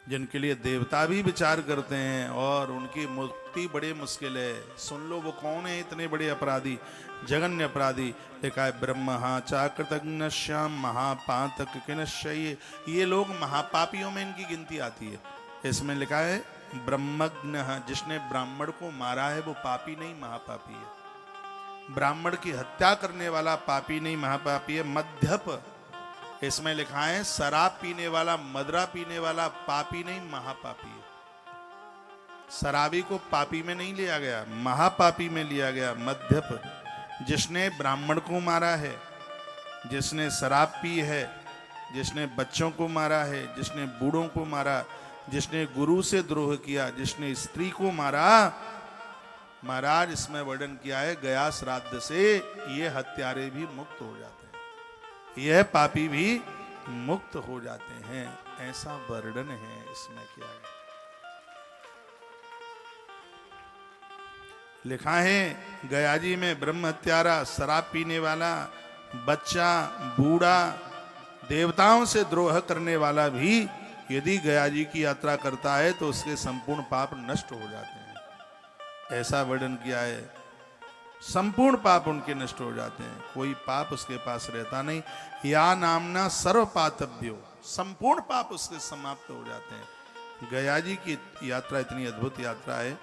जिनके लिए देवता भी विचार करते हैं और उनकी मुक्ति बड़ी मुश्किल है। सुन लो वो कौन है इतने बड़े अपराधी, जघन्य अपराधी। लिखा है, ब्रह्म चाकृतज्ञ श्याम महापातक किनश्चये। ये लोग महापापियों में इनकी गिनती आती है। इसमें लिखा है, ब्रह्मज्ञ, जिसने ब्राह्मण को मारा है वो पापी नहीं महापापी है। ब्राह्मण की हत्या करने वाला पापी नहीं महापापी है। मध्यप, इसमें लिखा है, शराब पीने वाला, मदरा पीने वाला पापी नहीं महापापी है। शराबी को पापी में नहीं लिया गया, महापापी में लिया गया, मध्यप, जिसने ब्राह्मण को मारा है, जिसने शराब पी है, जिसने बच्चों को मारा है, जिसने बूढ़ों को मारा, जिसने गुरु से द्रोह किया, जिसने स्त्री को मारा। महाराज इसमें वर्णन किया है, गया श्राद्ध से ये हत्यारे भी मुक्त हो जाते हैं, यह पापी भी मुक्त हो जाते हैं, ऐसा वर्णन है इसमें किया गया। लिखा है गया जी में ब्रह्म हत्यारा, शराब पीने वाला, बच्चा, बूढ़ा, देवताओं से द्रोह करने वाला भी यदि गया जी की यात्रा करता है तो उसके संपूर्ण पाप नष्ट हो जाते हैं, ऐसा वर्णन किया है। संपूर्ण पाप उनके नष्ट हो जाते हैं, कोई पाप उसके पास रहता नहीं। या नामना सर्व पातव्यो, संपूर्ण पाप उसके समाप्त हो जाते हैं। गया जी की यात्रा इतनी अद्भुत यात्रा है,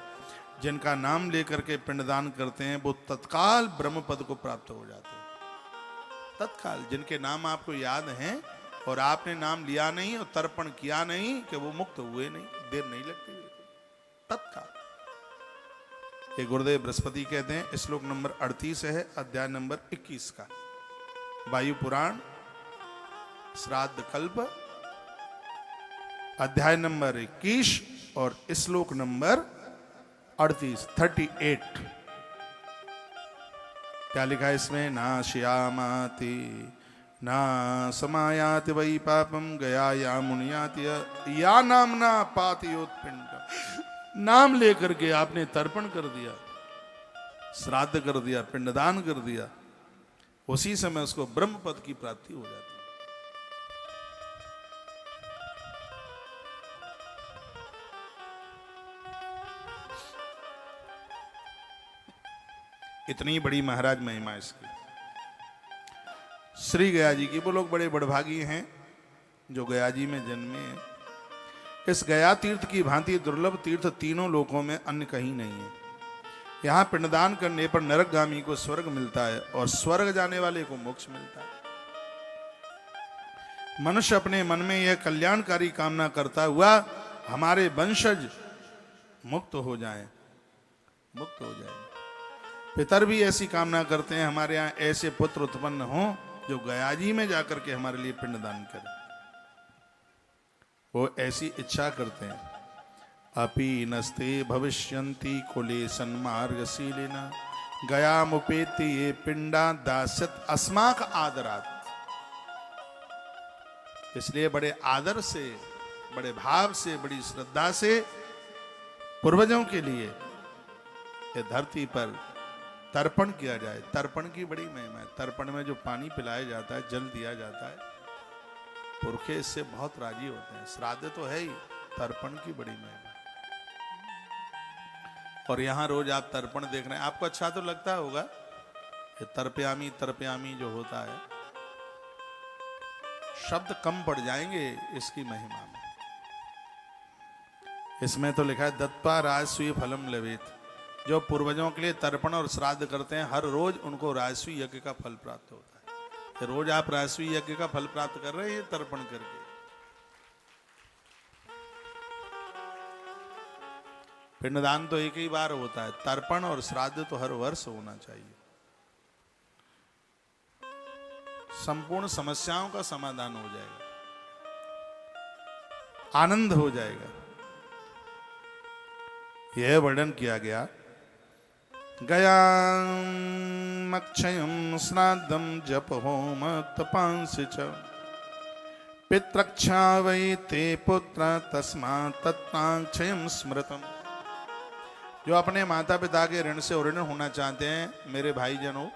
जिनका नाम लेकर के पिंडदान करते हैं वो तत्काल ब्रह्म पद को प्राप्त हो जाते हैं। तत्काल जिनके नाम आपको याद हैं और आपने नाम लिया नहीं और तर्पण किया नहीं कि वो मुक्त हुए नहीं, देर नहीं लगती, तत्काल। ये गुरुदेव बृहस्पति कहते हैं, श्लोक नंबर 38 है, अध्याय नंबर 21 का, वायु पुराण श्राद्ध कल्प, अध्याय नंबर 21 और श्लोक नंबर 38। क्या लिखा है इसमें? ना श्यामाति ना समायाति वै पापम गया या मुनियाति या नामना पातयोत्पिंड। नाम लेकर के आपने तर्पण कर दिया, श्राद्ध कर दिया, पिंडदान कर दिया, उसी समय उसको ब्रह्म पद की प्राप्ति हो जाती है। इतनी बड़ी महाराज महिमा इसकी। श्री गया जी की, वो लोग बड़े बड़भागी हैं जो गया जी में जन्मे हैं। इस गया तीर्थ की भांति दुर्लभ तीर्थ तीनों लोकों में अन्य कहीं नहीं है। यहाँ पिंडदान करने पर नरकगामी को स्वर्ग मिलता है और स्वर्ग जाने वाले को मोक्ष मिलता है। मनुष्य अपने मन में यह कल्याणकारी कामना करता हुआ हमारे वंशज मुक्त हो जाएं, मुक्त हो जाएं। पितर भी ऐसी कामना करते हैं, हमारे यहाँ ऐसे पुत्र उत्पन्न हों जो गया जी में जाकर के हमारे लिए पिंडदान करें, वो ऐसी इच्छा करते हैं। अपि नस्ते भविष्यन्ति कुले सन्मार्गशीलिना गया मुपेति ये पिंडा दास्यत अस्माक आदरात। इसलिए बड़े आदर से, बड़े भाव से, बड़ी श्रद्धा से पूर्वजों के लिए ये धरती पर तर्पण किया जाए। तर्पण की बड़ी महिमा है। तर्पण में जो पानी पिलाया जाता है, जल दिया जाता है, पुरखे इससे बहुत राजी होते हैं। श्राद्ध तो है ही, तर्पण की बड़ी महिमा। और यहां रोज आप तर्पण देख रहे हैं, आपको अच्छा तो लगता होगा। ये तर्पयामी तर्पयामी जो होता है, शब्द कम पड़ जाएंगे इसकी महिमा में। इसमें तो लिखा है दत्त्वा राजसूय फलम लवेत। जो पूर्वजों के लिए तर्पण और श्राद्ध करते हैं, हर रोज उनको राजसूय यज्ञ का फल प्राप्त होता है। रोज आप राजसूय यज्ञ का फल प्राप्त कर रहे हैं तर्पण करके। पिंडदान तो एक ही बार होता है, तर्पण और श्राद्ध तो हर वर्ष होना चाहिए। संपूर्ण समस्याओं का समाधान हो जाएगा, आनंद हो जाएगा। यह वर्णन किया गया। गयामक्षयं श्राद्धं जप होम तपांसि च पितृक्षा वै ते पुत्र तस्मात् तत्ताक्षयं स्मृतम्। जो अपने माता पिता के ऋण से ऋण होना चाहते हैं, मेरे भाईजनों,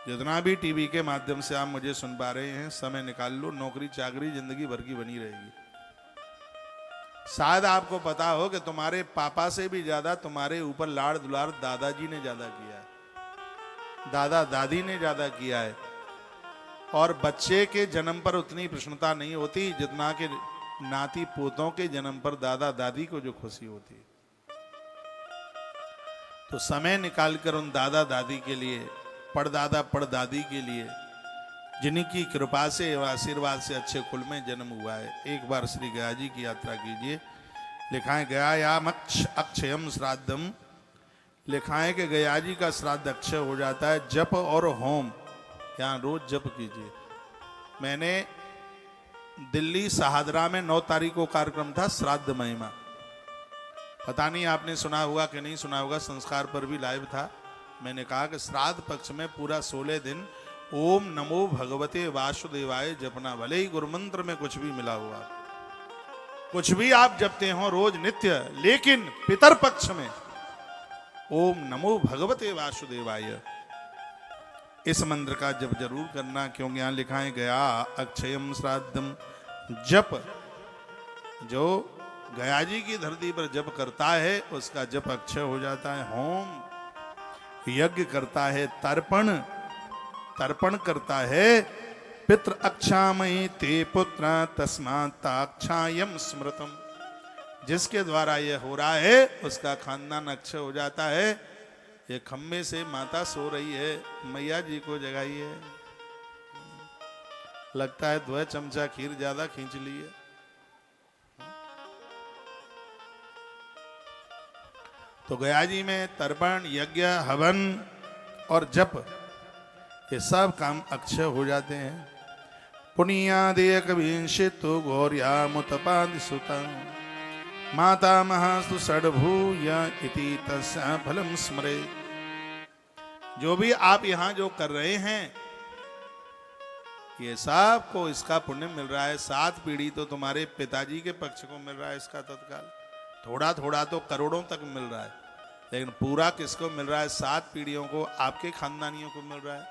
जितना भी टीवी के माध्यम से आप मुझे सुन पा रहे हैं, समय निकाल लो। नौकरी चाकरी जिंदगी भर की बनी रहेगी। शायद आपको पता हो कि तुम्हारे पापा से भी ज्यादा तुम्हारे ऊपर लाड़ दुलार दादाजी ने ज्यादा किया है, दादा दादी ने ज्यादा किया है। और बच्चे के जन्म पर उतनी प्रसन्नता नहीं होती जितना कि नाती पोतों के जन्म पर दादा दादी को जो खुशी होती है। तो समय निकालकर उन दादा दादी के लिए, परदादा परदादी के लिए, जिनकी कृपा से और आशीर्वाद से अच्छे कुल में जन्म हुआ है, एक बार श्री गया जी की यात्रा कीजिए। लिखा है गयायाम अक्षयम श्राद्धम, लिखा है कि गया जी का श्राद्ध अक्षय हो जाता है। जप और होम, यहाँ रोज जप कीजिए। मैंने दिल्ली सहादरा में 9 तारीख को कार्यक्रम था श्राद्ध महिमा, पता नहीं आपने सुना हुआ कि नहीं सुना होगा, संस्कार पर भी लाइव था। मैंने कहा कि श्राद्ध पक्ष में पूरा 16 दिन ओम नमो भगवते वासुदेवाय जपना, भले ही गुरुमंत्र में कुछ भी मिला हुआ, कुछ भी आप जपते हो रोज नित्य, लेकिन पितर पक्ष में ओम नमो भगवते वासुदेवाय इस मंत्र का जप जरूर करना, क्योंकि यहां लिखा है गया अक्षयम श्राद्धम। जप जो गया जी की धरती पर जप करता है उसका जप अक्षय हो जाता है। होम यज्ञ करता है, तर्पण करता है। पितृ अक्षामयी ते पुत्र तस्मात्क्षायम स्मृतम, जिसके द्वारा यह हो रहा है उसका खानदान अक्षय हो जाता है। ये खम्बे से माता सो रही है, मैया जी को जगाइए। लगता है 2 चमचा खीर ज्यादा खींच ली है। तो गया जी में तर्पण, यज्ञ, हवन और जप, ये सब काम अक्षय हो जाते हैं। पुण्यादेय कविंशितु गौर्या मुतपादि सुतं माता महास्तु षड्भूय इति तस्य फलम स्मरे। जो भी आप यहां जो कर रहे हैं ये सब को इसका पुण्य मिल रहा है। 7 पीढ़ी तो तुम्हारे पिताजी के पक्ष को मिल रहा है इसका तत्काल, थोड़ा थोड़ा तो करोड़ों तक मिल रहा है, लेकिन पूरा किसको मिल रहा है? 7 पीढ़ियों को आपके खानदानियों को मिल रहा है,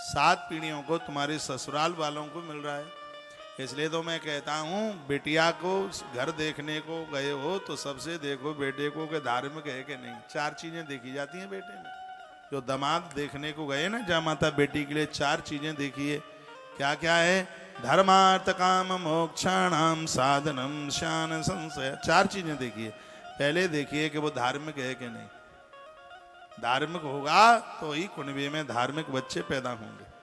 7 पीढ़ियों को तुम्हारे ससुराल वालों को मिल रहा है। इसलिए तो मैं कहता हूँ बेटिया को घर देखने को गए हो तो सबसे देखो बेटे को कि धार्मिक है कि नहीं। 4 चीजें देखी जाती हैं बेटे में। जो दामाद देखने को गए ना जहाँ माता बेटी के लिए 4 चीजें देखिए। क्या क्या है? धर्मार्थ काम मोक्षाणाम साधनम शान संशय। 4 चीजें देखिए। पहले देखिए कि वो धार्मिक है कि नहीं। धार्मिक होगा तो ही कुनबे में धार्मिक बच्चे पैदा होंगे।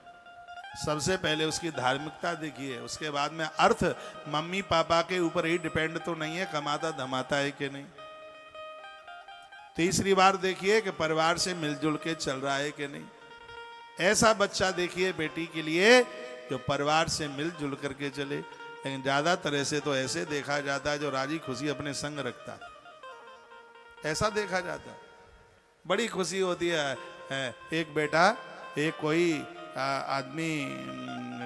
सबसे पहले उसकी धार्मिकता देखिए। उसके बाद में अर्थ मम्मी पापा के ऊपर ही डिपेंड तो नहीं है, कमाता धमाता है कि नहीं। तीसरी बार देखिए कि परिवार से मिलजुल के चल रहा है कि नहीं। ऐसा बच्चा देखिए बेटी के लिए जो परिवार से मिलजुल करके चले। लेकिन ज्यादातर ऐसे तो ऐसे देखा जाता है जो राजी खुशी अपने संग रखता है, ऐसा देखा जाता है। बड़ी खुशी होती है। एक बेटा, एक कोई आदमी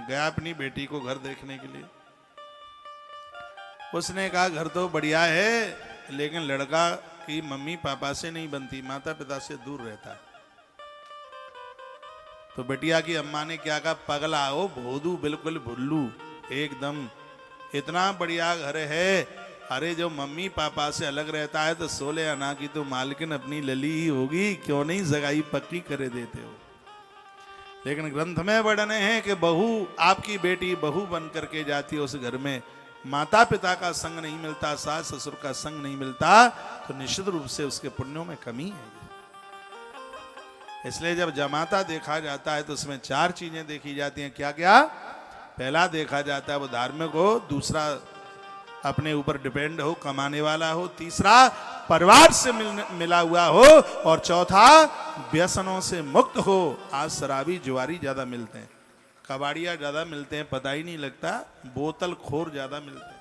गया अपनी बेटी को घर देखने के लिए। उसने कहा घर तो बढ़िया है लेकिन लड़का की मम्मी पापा से नहीं बनती, माता पिता से दूर रहता है। तो बेटिया की अम्मा ने क्या कहा? पगला हो भोदू, बिल्कुल भुल्लू एकदम, इतना बढ़िया घर है, अरे जो मम्मी पापा से अलग रहता है तो 16 आना की तो मालकिन अपनी लली ही होगी, क्यों नहीं सगाई पक्की करे देते हो। लेकिन ग्रंथ में वर्णन है कि बहू, आपकी बेटी बहू बन करके जाती है उस घर में, माता पिता का संग नहीं मिलता, सास ससुर का संग नहीं मिलता, तो निश्चित रूप से उसके पुण्यों में कमी है। इसलिए जब जमाता देखा जाता है तो उसमें 4 चीजें देखी जाती हैं। क्या क्या? पहला देखा जाता है वो धार्मिक हो, दूसरा अपने ऊपर डिपेंड हो, कमाने वाला हो, तीसरा परिवार से मिला हुआ हो, और चौथा व्यसनों से मुक्त हो। आज शराबी जुआरी ज्यादा मिलते हैं, कबाड़िया ज्यादा मिलते हैं, पता ही नहीं लगता, बोतल खोर ज्यादा मिलते हैं।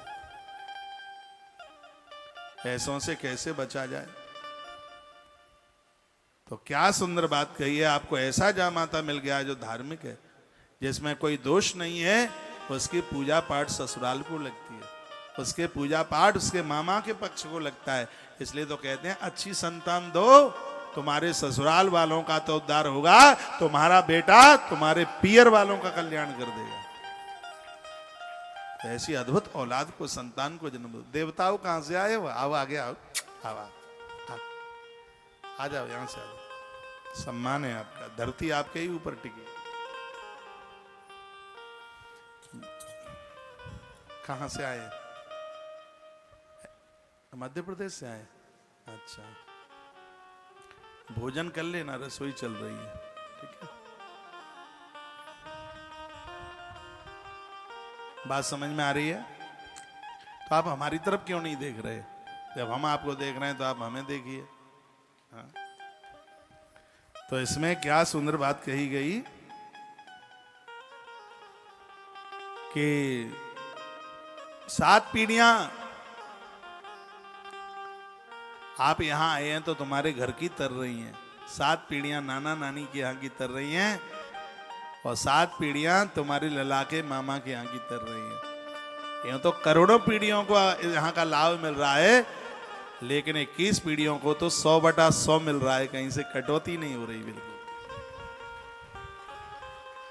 ऐसों से कैसे बचा जाए? तो क्या सुंदर बात कही है। आपको ऐसा जामाता मिल गया जो धार्मिक है, जिसमें कोई दोष नहीं है। उसकी पूजा पाठ ससुराल को लगती है, उसके पूजा पाठ उसके मामा के पक्ष को लगता है। इसलिए तो कहते हैं अच्छी संतान दो, तुम्हारे ससुराल वालों का तो उद्धार होगा, तुम्हारा बेटा तुम्हारे पियर वालों का कल्याण कर देगा। ऐसी अद्भुत औलाद को, संतान को जन्म दो। देवताओं कहां से आए हो? आओ आगे आओ, आओ आ जाओ, यहां से आ जाओ। सम्मान है आपका, धरती आपके ही ऊपर टिकी। कहां से आए? मध्य प्रदेश से आए। अच्छा, भोजन कर लेना, रसोई चल रही है, ठीक है। बात समझ में आ रही है? तो आप हमारी तरफ क्यों नहीं देख रहे? जब हम आपको देख रहे हैं तो आप हमें देखिए। हाँ? तो इसमें क्या सुंदर बात कही गई कि 7 पीढ़ियां आप यहां आए हैं तो तुम्हारे घर की तर रही हैं। 7 पीढ़ियां नाना नानी के यहाँ की तर रही हैं और 7 पीढ़ियां तुम्हारी लला के मामा के यहाँ की तर रही हैं। यूं तो करोड़ों पीढ़ियों को यहाँ का लाभ मिल रहा है, लेकिन 21 पीढ़ियों को तो 100/100 मिल रहा है, कहीं से कटौती नहीं हो रही बिल्कुल।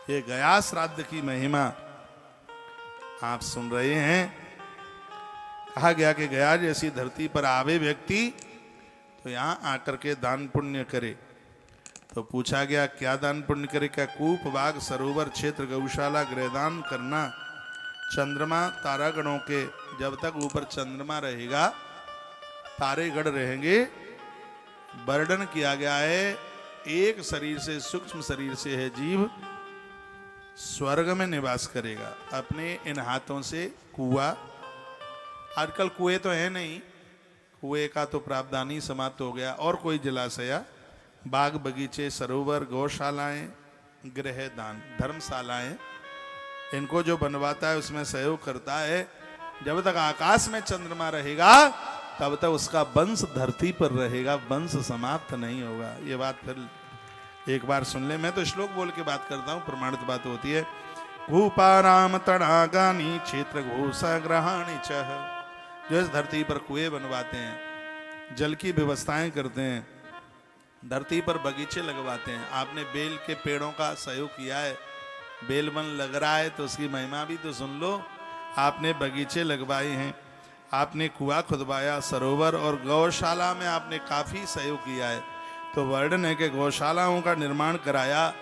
ये गया श्राद्ध की महिमा आप सुन रहे हैं। कहा गया कि गया जैसी धरती पर आवे व्यक्ति तो यहाँ आकर के दान पुण्य करे। तो पूछा गया क्या दान पुण्य करे? क्या कूप, बाग, सरोवर, क्षेत्र, गौशाला, गृहदान करना। चंद्रमा तारागणों के जब तक ऊपर चंद्रमा रहेगा तारे गढ़ रहेंगे। वर्णन किया गया है एक शरीर से, सूक्ष्म शरीर से है जीव, स्वर्ग में निवास करेगा अपने इन हाथों से। कुआं, आजकल कुएं तो है नहीं, कुएं का तो प्रावधान ही समाप्त हो गया। और कोई जलाशय, बाग बगीचे, सरोवर, गौशालाएं, गृहदान, धर्मशालाएं, इनको जो बनवाता है उसमें सहयोग करता है। जब तक आकाश में चंद्रमा रहेगा तब तक उसका वंश धरती पर रहेगा, वंश समाप्त नहीं होगा। ये बात फिर एक बार सुन ले। मैं तो श्लोक बोल के बात करता हूँ, प्रमाणित बात होती है। कूपाराम तड़ागानी क्षेत्र घोषा ग्रहाणी चह, जो इस धरती पर कुएं बनवाते हैं, जल की व्यवस्थाएं करते हैं, धरती पर बगीचे लगवाते हैं। आपने बेल के पेड़ों का सहयोग किया है, बेल वन लग रहा है तो उसकी महिमा भी तो सुन लो। आपने बगीचे लगवाए हैं, आपने कुआं खुदवाया, सरोवर और गौशाला में आपने काफ़ी सहयोग किया है। तो वर्णन है कि गौशालाओं का निर्माण कराया,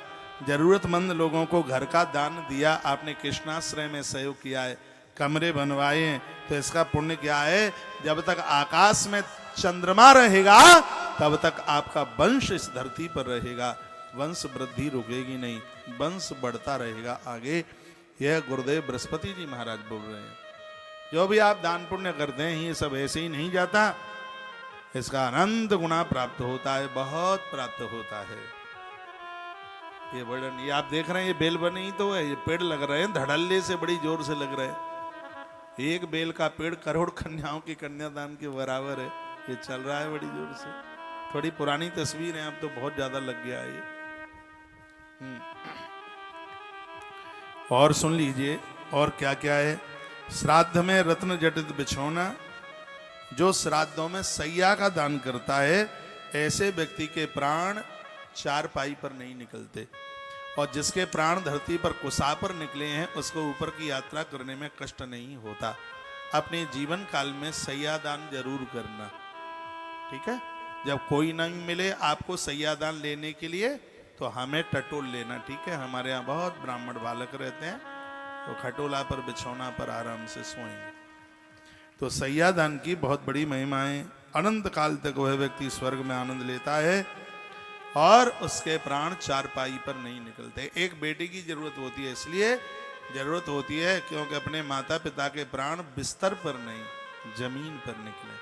जरूरतमंद लोगों को घर का दान दिया, आपने कृष्णाश्रय में सहयोग किया है, कमरे बनवाए हैं। तो इसका पुण्य क्या है? जब तक आकाश में चंद्रमा रहेगा तब तक आपका वंश इस धरती पर रहेगा, वंश वृद्धि रुकेगी नहीं, वंश बढ़ता रहेगा आगे। यह गुरुदेव बृहस्पति जी महाराज बोल रहे हैं। जो भी आप दान पुण्य करते हैं ये सब ऐसे ही नहीं जाता, इसका अनंत गुना प्राप्त होता है, बहुत प्राप्त होता है। ये वर्णन, ये आप देख रहे हैं, ये बेल बने ही तो है, ये पेड़ लग रहे हैं धड़ल्ले से, बड़ी जोर से लग रहे हैं। एक बेल का पेड़ करोड़ कन्याओं की कन्यादान के बराबर है। ये चल रहा है बड़ी जोर से। थोड़ी पुरानी तस्वीर है, अब तो बहुत ज्यादा लग गया है ये। और सुन लीजिए और क्या क्या है। श्राद्ध में रत्न जटित बिछौना, जो श्राद्धों में सैया का दान करता है ऐसे व्यक्ति के प्राण चारपाई पर नहीं निकलते, और जिसके प्राण धरती पर कुसा पर निकले हैं उसको ऊपर की यात्रा करने में कष्ट नहीं होता। अपने जीवन काल में सैया दान जरूर करना, ठीक है। जब कोई नहीं मिले आपको सैया दान लेने के लिए तो हमें टटोल लेना, ठीक है। हमारे यहाँ बहुत ब्राह्मण बालक रहते हैं, तो खटोला पर बिछौना पर आराम से सोएंगे। तो सैया दान की बहुत बड़ी महिमा है। अनंत काल तक वह व्यक्ति स्वर्ग में आनंद लेता है और उसके प्राण चारपाई पर नहीं निकलते। एक बेटे की जरूरत होती है, इसलिए जरूरत होती है क्योंकि अपने माता पिता के प्राण बिस्तर पर नहीं जमीन पर निकले।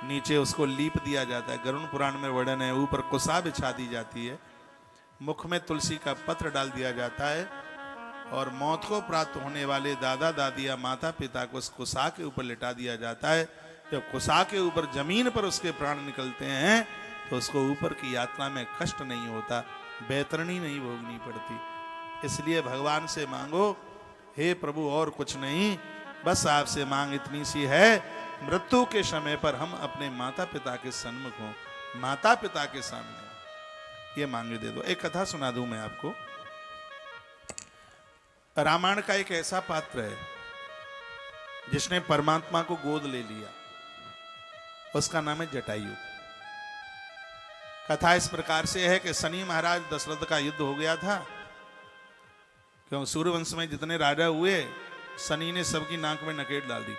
नीचे उसको लीप दिया जाता है, गरुड़ पुराण में वर्णन है। ऊपर कुसा बिछा दी जाती है, मुख में तुलसी का पत्र डाल दिया जाता है और मौत को प्राप्त होने वाले दादा दादी या माता पिता को उस कुसा के ऊपर लिटा दिया जाता है। जब कुसा के ऊपर जमीन पर उसके प्राण निकलते हैं तो उसको ऊपर की यात्रा में कष्ट नहीं होता, बैतरणी नहीं भोगनी पड़ती। इसलिए भगवान से मांगो, हे प्रभु और कुछ नहीं, बस आपसे मांग इतनी सी है, मृत्यु के समय पर हम अपने माता पिता के सन्मुख हों, माता पिता के सामने ये मांगे दे दो। एक कथा सुना दूं मैं आपको। रामायण का एक ऐसा पात्र है जिसने परमात्मा को गोद ले लिया, उसका नाम है जटायु। कथा इस प्रकार से है कि शनि महाराज दशरथ का युद्ध हो गया था, क्योंकि सूर्यवंश में जितने राजा हुए शनि ने सबकी नाक में नकेट डाल दी,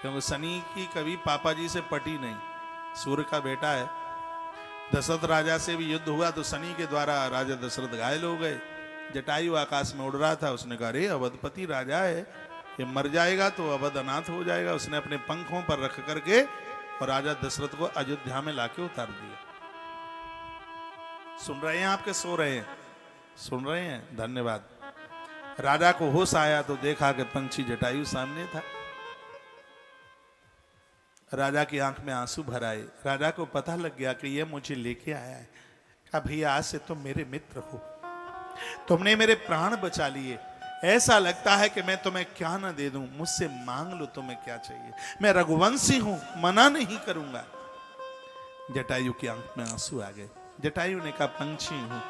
क्योंकि शनि की कभी पापा जी से पटी नहीं, सूर्य का बेटा है। दशरथ राजा से भी युद्ध हुआ तो शनि के द्वारा राजा दशरथ घायल हो गए। जटायु आकाश में उड़ रहा था, उसने कहा अरे अवधपति राजा है, ये मर जाएगा तो अवध अनाथ हो जाएगा। उसने अपने पंखों पर रख करके और राजा दशरथ को अयोध्या में लाके उतार दिया। सुन रहे हैं आपके, सो रहे हैं? सुन रहे हैं, धन्यवाद। राजा को होश आया तो देखा कि पंछी जटायु सामने था। राजा की आंख में आंसू भर आए। राजा को पता लग गया कि ये मुझे लेके आया है। कहा भैया आज से तुम मेरे मित्र हो, तुमने मेरे प्राण बचा लिए। ऐसा लगता है कि मैं तुम्हें क्या ना दे दूं, मुझसे मांग लो तुम्हें क्या चाहिए। मैं रघुवंशी हूं, मना नहीं करूंगा। जटायु की आंख में आंसू आ गए। जटायु ने कहा पंछी हूं,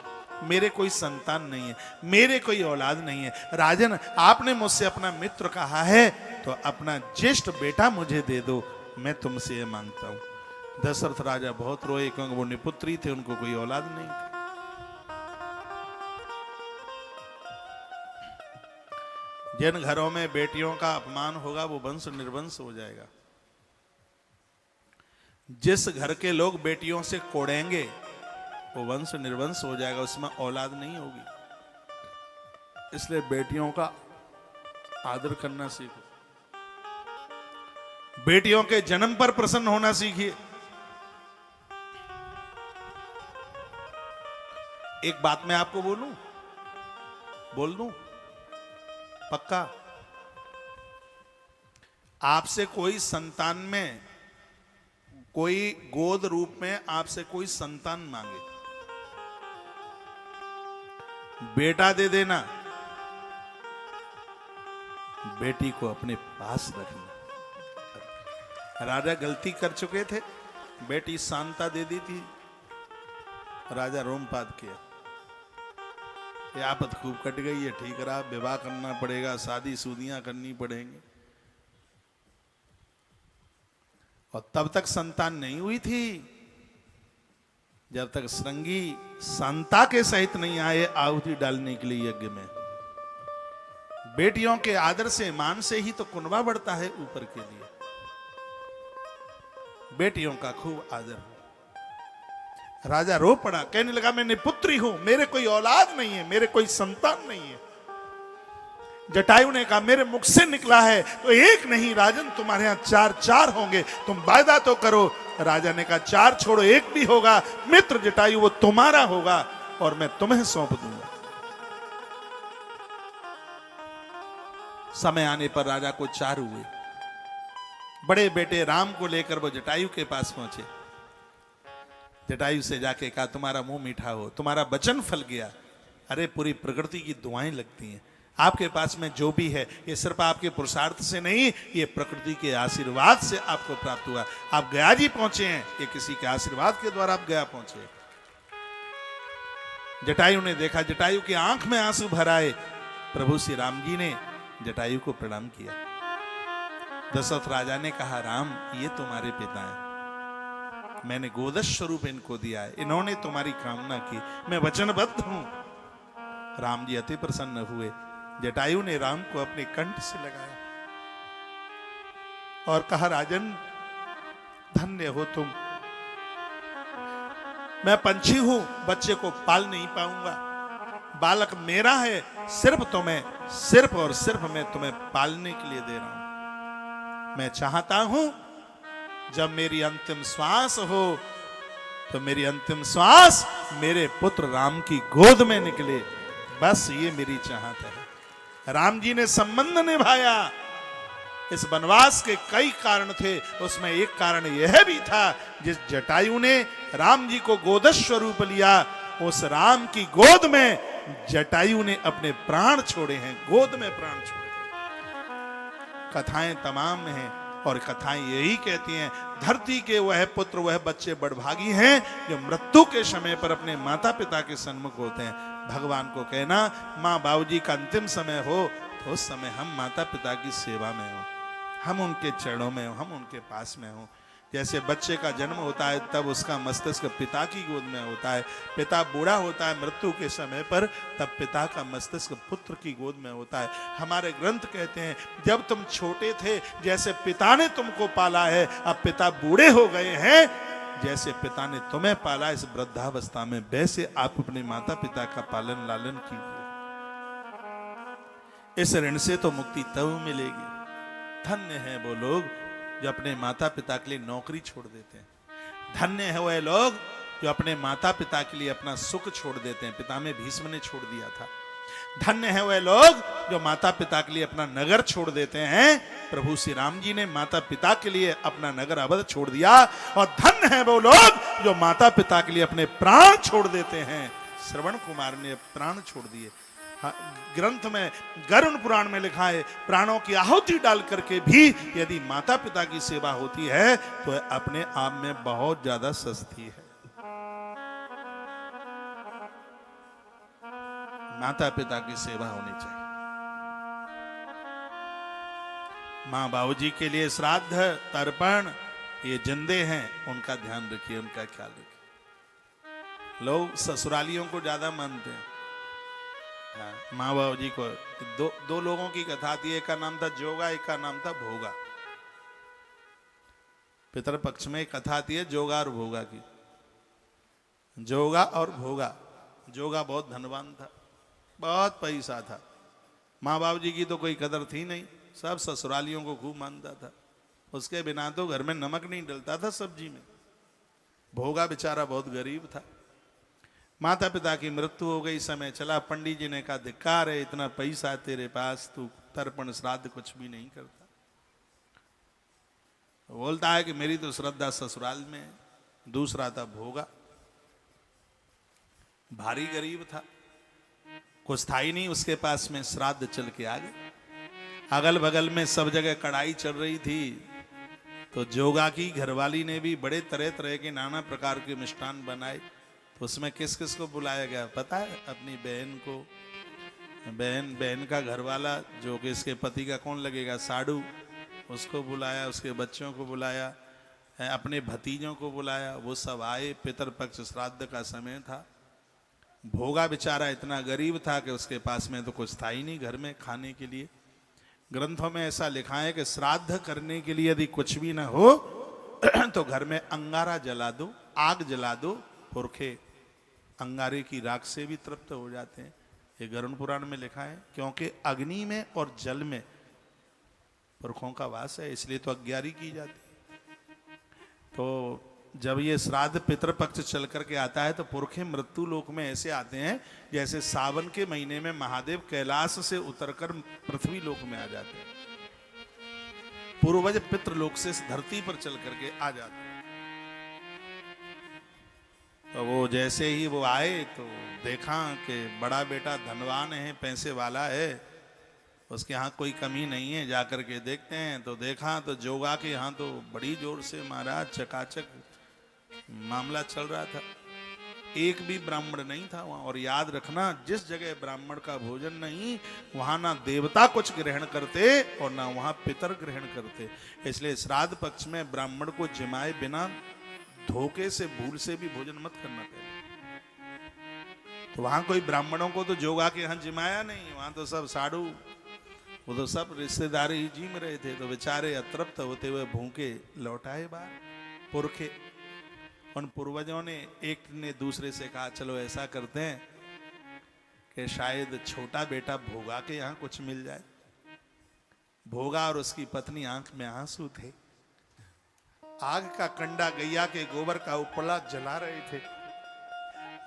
मेरे कोई संतान नहीं है, मेरे कोई औलाद नहीं है। राजन आपने मुझसे अपना मित्र कहा है तो अपना ज्येष्ठ बेटा मुझे दे दो, मैं तुमसे ये मांगता हूं। दशरथ राजा बहुत रोए क्योंकि वो निपुत्री थे, उनको कोई औलाद नहीं थी। जिन घरों में बेटियों का अपमान होगा वो वंश निर्वंश हो जाएगा। जिस घर के लोग बेटियों से कोड़ेंगे वो वंश निर्वंश हो जाएगा, उसमें औलाद नहीं होगी। इसलिए बेटियों का आदर करना सीखो, बेटियों के जन्म पर प्रसन्न होना सीखिए। एक बात मैं आपको बोल दूं पक्का, आपसे कोई संतान में, कोई गोद रूप में आपसे कोई संतान मांगे, बेटा दे देना, बेटी को अपने पास रखना। राजा गलती कर चुके थे, बेटी शांता दे दी थी, राजा रोमपाद किया। ये आफत खूब कट गई है, ठीक रहा, विवाह करना पड़ेगा, शादी शुदियां करनी पड़ेंगी। और तब तक संतान नहीं हुई थी जब तक श्रृंगी शांता के सहित नहीं आए आहुति डालने के लिए यज्ञ में। बेटियों के आदर से, मान से ही तो कुनबा बढ़ता है ऊपर के लिए। बेटियों का खूब आदर हो। राजा रो पड़ा, कहने लगा मैं निपुत्री हूं, मेरे कोई औलाद नहीं है, मेरे कोई संतान नहीं है। जटायु ने कहा मेरे मुख से निकला है तो एक नहीं राजन, तुम्हारे यहां चार चार होंगे, तुम वायदा तो करो। राजा ने कहा चार छोड़ो, एक भी होगा, मित्र जटायु वो तुम्हारा होगा और मैं तुम्हें सौंप दूंगा। समय आने पर राजा को चार हुए। बड़े बेटे राम को लेकर वो जटायु के पास पहुंचे। जटायु से जाके कहा तुम्हारा मुंह मीठा हो, तुम्हारा वचन फल गया। अरे पूरी प्रकृति की दुआएं लगती हैं, आपके पास में जो भी है ये सिर्फ आपके पुरुषार्थ से नहीं, ये प्रकृति के आशीर्वाद से आपको प्राप्त हुआ। आप गया जी पहुंचे हैं, ये किसी के आशीर्वाद के द्वारा आप गया पहुंचे। जटायु ने देखा, जटायु की आंख में आंसू भर आए। प्रभु श्री राम जी ने जटायु को प्रणाम किया। दशरथ राजा ने कहा राम ये तुम्हारे पिता हैं, मैंने गोदश स्वरूप इनको दिया है, इन्होंने तुम्हारी कामना की, मैं वचनबद्ध हूं। राम जी अति प्रसन्न हुए। जटायु ने राम को अपने कंठ से लगाया और कहा राजन धन्य हो तुम, मैं पंछी हूं, बच्चे को पाल नहीं पाऊंगा, बालक मेरा है, सिर्फ और सिर्फ मैं तुम्हें पालने के लिए दे रहा हूं। मैं चाहता हूं जब मेरी अंतिम श्वास हो तो मेरी अंतिम श्वास मेरे पुत्र राम की गोद में निकले, बस ये मेरी चाहत है। राम जी ने संबंध निभाया। इस वनवास के कई कारण थे, उसमें एक कारण यह भी था जिस जटायु ने राम जी को गोदश स्वरूप लिया, उस राम की गोद में जटायु ने अपने प्राण छोड़े हैं, गोद में प्राण छोड़े हैं। कथाएं तमाम हैं और कथाएं यही कहती हैं धरती के वह पुत्र, वह बच्चे बड़भागी हैं जो मृत्यु के समय पर अपने माता पिता के सन्मुख होते हैं। भगवान को कहना माँ बाबूजी का अंतिम समय हो तो उस समय हम माता पिता की सेवा में हो, हम उनके चरणों में हो, हम उनके पास में हो। जैसे बच्चे का जन्म होता है तब उसका मस्तिष्क पिता की गोद में होता है, पिता बूढ़ा होता है मृत्यु के समय पर, तब पिता का मस्तिष्क पुत्र की गोद में होता है। हमारे ग्रंथ कहते हैं जब तुम छोटे थे जैसे पिता ने तुमको पाला है, अब पिता बूढ़े हो गए हैं, जैसे पिता ने तुम्हें पाला इस वृद्धावस्था में, वैसे आप अपने माता पिता का पालन लालन कीजिए। इस ऋण से तो मुक्ति तब मिलेगी। धन्य है वो लोग जो अपने माता पिता के लिए नौकरी छोड़ देते हैं। धन्य है वह लोग जो अपने माता पिता के लिए अपना सुख छोड़ देते हैं। पितामह भीष्म ने छोड़ दिया था। धन्य है वह लोग जो माता पिता के लिए अपना नगर छोड़ देते हैं। प्रभु श्री राम जी ने माता पिता के लिए अपना नगर अवध छोड़ दिया। और धन्य है वो लोग जो माता पिता के लिए अपने प्राण छोड़ देते हैं। श्रवण कुमार ने प्राण छोड़ दिए। ग्रंथ में गरुड़ पुराण में लिखा है, प्राणों की आहुति डाल करके भी यदि माता पिता की सेवा होती है तो अपने आप में बहुत ज्यादा सस्ती है। माता पिता की सेवा होनी चाहिए। माँ बाबूजी के लिए श्राद्ध तर्पण ये जिंदे हैं, उनका ध्यान रखिए, उनका ख्याल रखिए। लोग ससुरालियों को ज्यादा मानते हैं। माँ बाबू जी को दो लोगों की कथा थी। एक का नाम था जोगा, एक का नाम था भोगा। पितर पक्ष में एक कथा आती है जोगा और भोगा की। जोगा और भोगा। जोगा बहुत धनवान था, बहुत पैसा था। माँ बाबू जी की तो कोई कदर थी नहीं, सब ससुरालियों को खूब मानता था। उसके बिना तो घर में नमक नहीं डलता था सब्जी में। भोगा बेचारा बहुत गरीब था। माता पिता की मृत्यु हो गई, समय चला। पंडित जी ने कहा धिक्कार है, इतना पैसा तेरे पास, तू तर्पण श्राद्ध कुछ भी नहीं करता। बोलता है कि मेरी तो श्रद्धा ससुराल में। दूसरा था भोगा, भारी गरीब था, कुछ था ही नहीं उसके पास में। श्राद्ध चल के आ गए। अगल बगल में सब जगह कड़ाई चल रही थी, तो जोगा की घरवाली ने भी बड़े तरह तरह के नाना प्रकार के मिष्ठान बनाए। उसमें किस किस को बुलाया गया पता है? अपनी बहन को, बहन का घरवाला जो कि इसके पति का कौन लगेगा, साडू, उसको बुलाया। उसके बच्चों को बुलाया, अपने भतीजों को बुलाया। वो सब आए। पितरपक्ष श्राद्ध का समय था। भोगा बेचारा इतना गरीब था कि उसके पास में तो कुछ था ही नहीं घर में खाने के लिए। ग्रंथों में ऐसा लिखा है कि श्राद्ध करने के लिए यदि कुछ भी ना हो तो घर में अंगारा जला दो, आग जला दो। पुरखे अंगारे की राख से भी तृप्त हो जाते हैं। ये गरुड़ पुराण में लिखा है। क्योंकि अग्नि में और जल में पुरखों का वास है, इसलिए तो अग्यारी की जाती है। तो जब ये श्राद्ध पितृपक्ष चल करके आता है तो पुरखे मृत्यु लोक में ऐसे आते हैं जैसे सावन के महीने में महादेव कैलाश से उतरकर पृथ्वी लोक में आ जाते हैं। पूर्वज पितृलोक से धरती पर चल करके आ जाते हैं। तो वो जैसे ही वो आए तो देखा कि बड़ा बेटा धनवान है, पैसे वाला है, उसके यहाँ कोई कमी नहीं है। जाकर के देखते हैं तो देखा तो जोगा के यहाँ तो बड़ी जोर से महाराज चकाचक मामला चल रहा था। एक भी ब्राह्मण नहीं था वहाँ। और याद रखना, जिस जगह ब्राह्मण का भोजन नहीं वहाँ ना देवता कुछ ग्रहण करते और ना वहाँ पितर ग्रहण करते। इसलिए श्राद्ध पक्ष में ब्राह्मण को जिमाए बिना धोखे से भूल से भी भोजन मत करना पहले। तो वहां कोई ब्राह्मणों को तो जोगा के यहाँ जिमाया नहीं। वहां तो सब साधु, वो तो सब रिश्तेदार ही जिम रहे थे। तो बेचारे अतृप्त होते हुए भूखे लौटाए बाहर पुरखे। उन पूर्वजों ने एक ने दूसरे से कहा चलो ऐसा करते हैं कि शायद छोटा बेटा भोगा के यहाँ कुछ मिल जाए। भोगा और उसकी पत्नी आंख में आंसू थे। आग का कंडा गैया के गोबर का उपला जला रहे थे।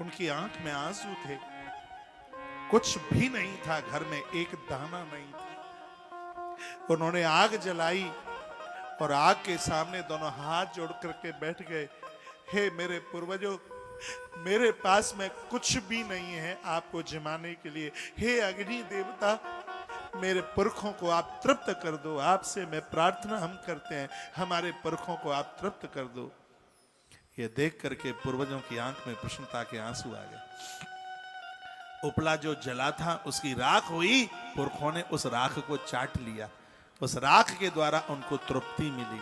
उनकी आंख में आंसू थे। कुछ भी नहीं था घर में, एक दाना नहीं था। उन्होंने आग जलाई और आग के सामने दोनों हाथ जोड़ करके बैठ गए। हे मेरे पूर्वजों, मेरे पास में कुछ भी नहीं है आपको जिमाने के लिए। हे अग्नि देवता, मेरे पुरखों को आप तृप्त कर दो। आपसे मैं प्रार्थना हम करते हैं, हमारे पुरखों को आप तृप्त कर दो। ये देख करके पूर्वजों की आंख में प्रसन्नता के आंसू आ गए। उपला जो जला था उसकी राख हुई। पुरखों ने उस राख को चाट लिया। उस राख के द्वारा उनको तृप्ति मिली।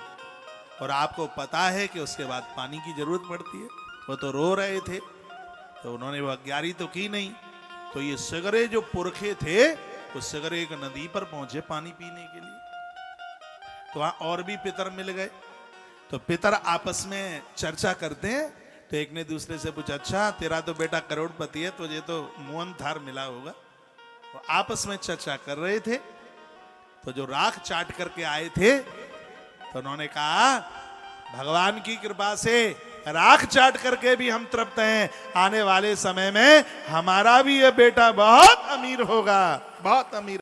और आपको पता है कि उसके बाद पानी की जरूरत पड़ती है। वो तो रो रहे थे, तो उन्होंने वो अग्यारी तो की नहीं। तो ये सगरे जो पुरखे थे वो सगरे एक नदी पर पहुंचे पानी पीने के लिए। तो वहां और भी पितर मिल गए। तो पितर आपस में चर्चा करते हैं। तो एक ने दूसरे से पूछा, अच्छा तेरा तो बेटा करोड़पति है, तुझे तो मोहन थार मिला होगा। वो आपस में चर्चा कर रहे थे, तो जो राख चाट करके आए थे तो उन्होंने कहा भगवान की कृपा से राख चाट करके भी हम तृप्त हैं, आने वाले समय में हमारा भी ये बेटा बहुत अमीर होगा, बहुत अमीर।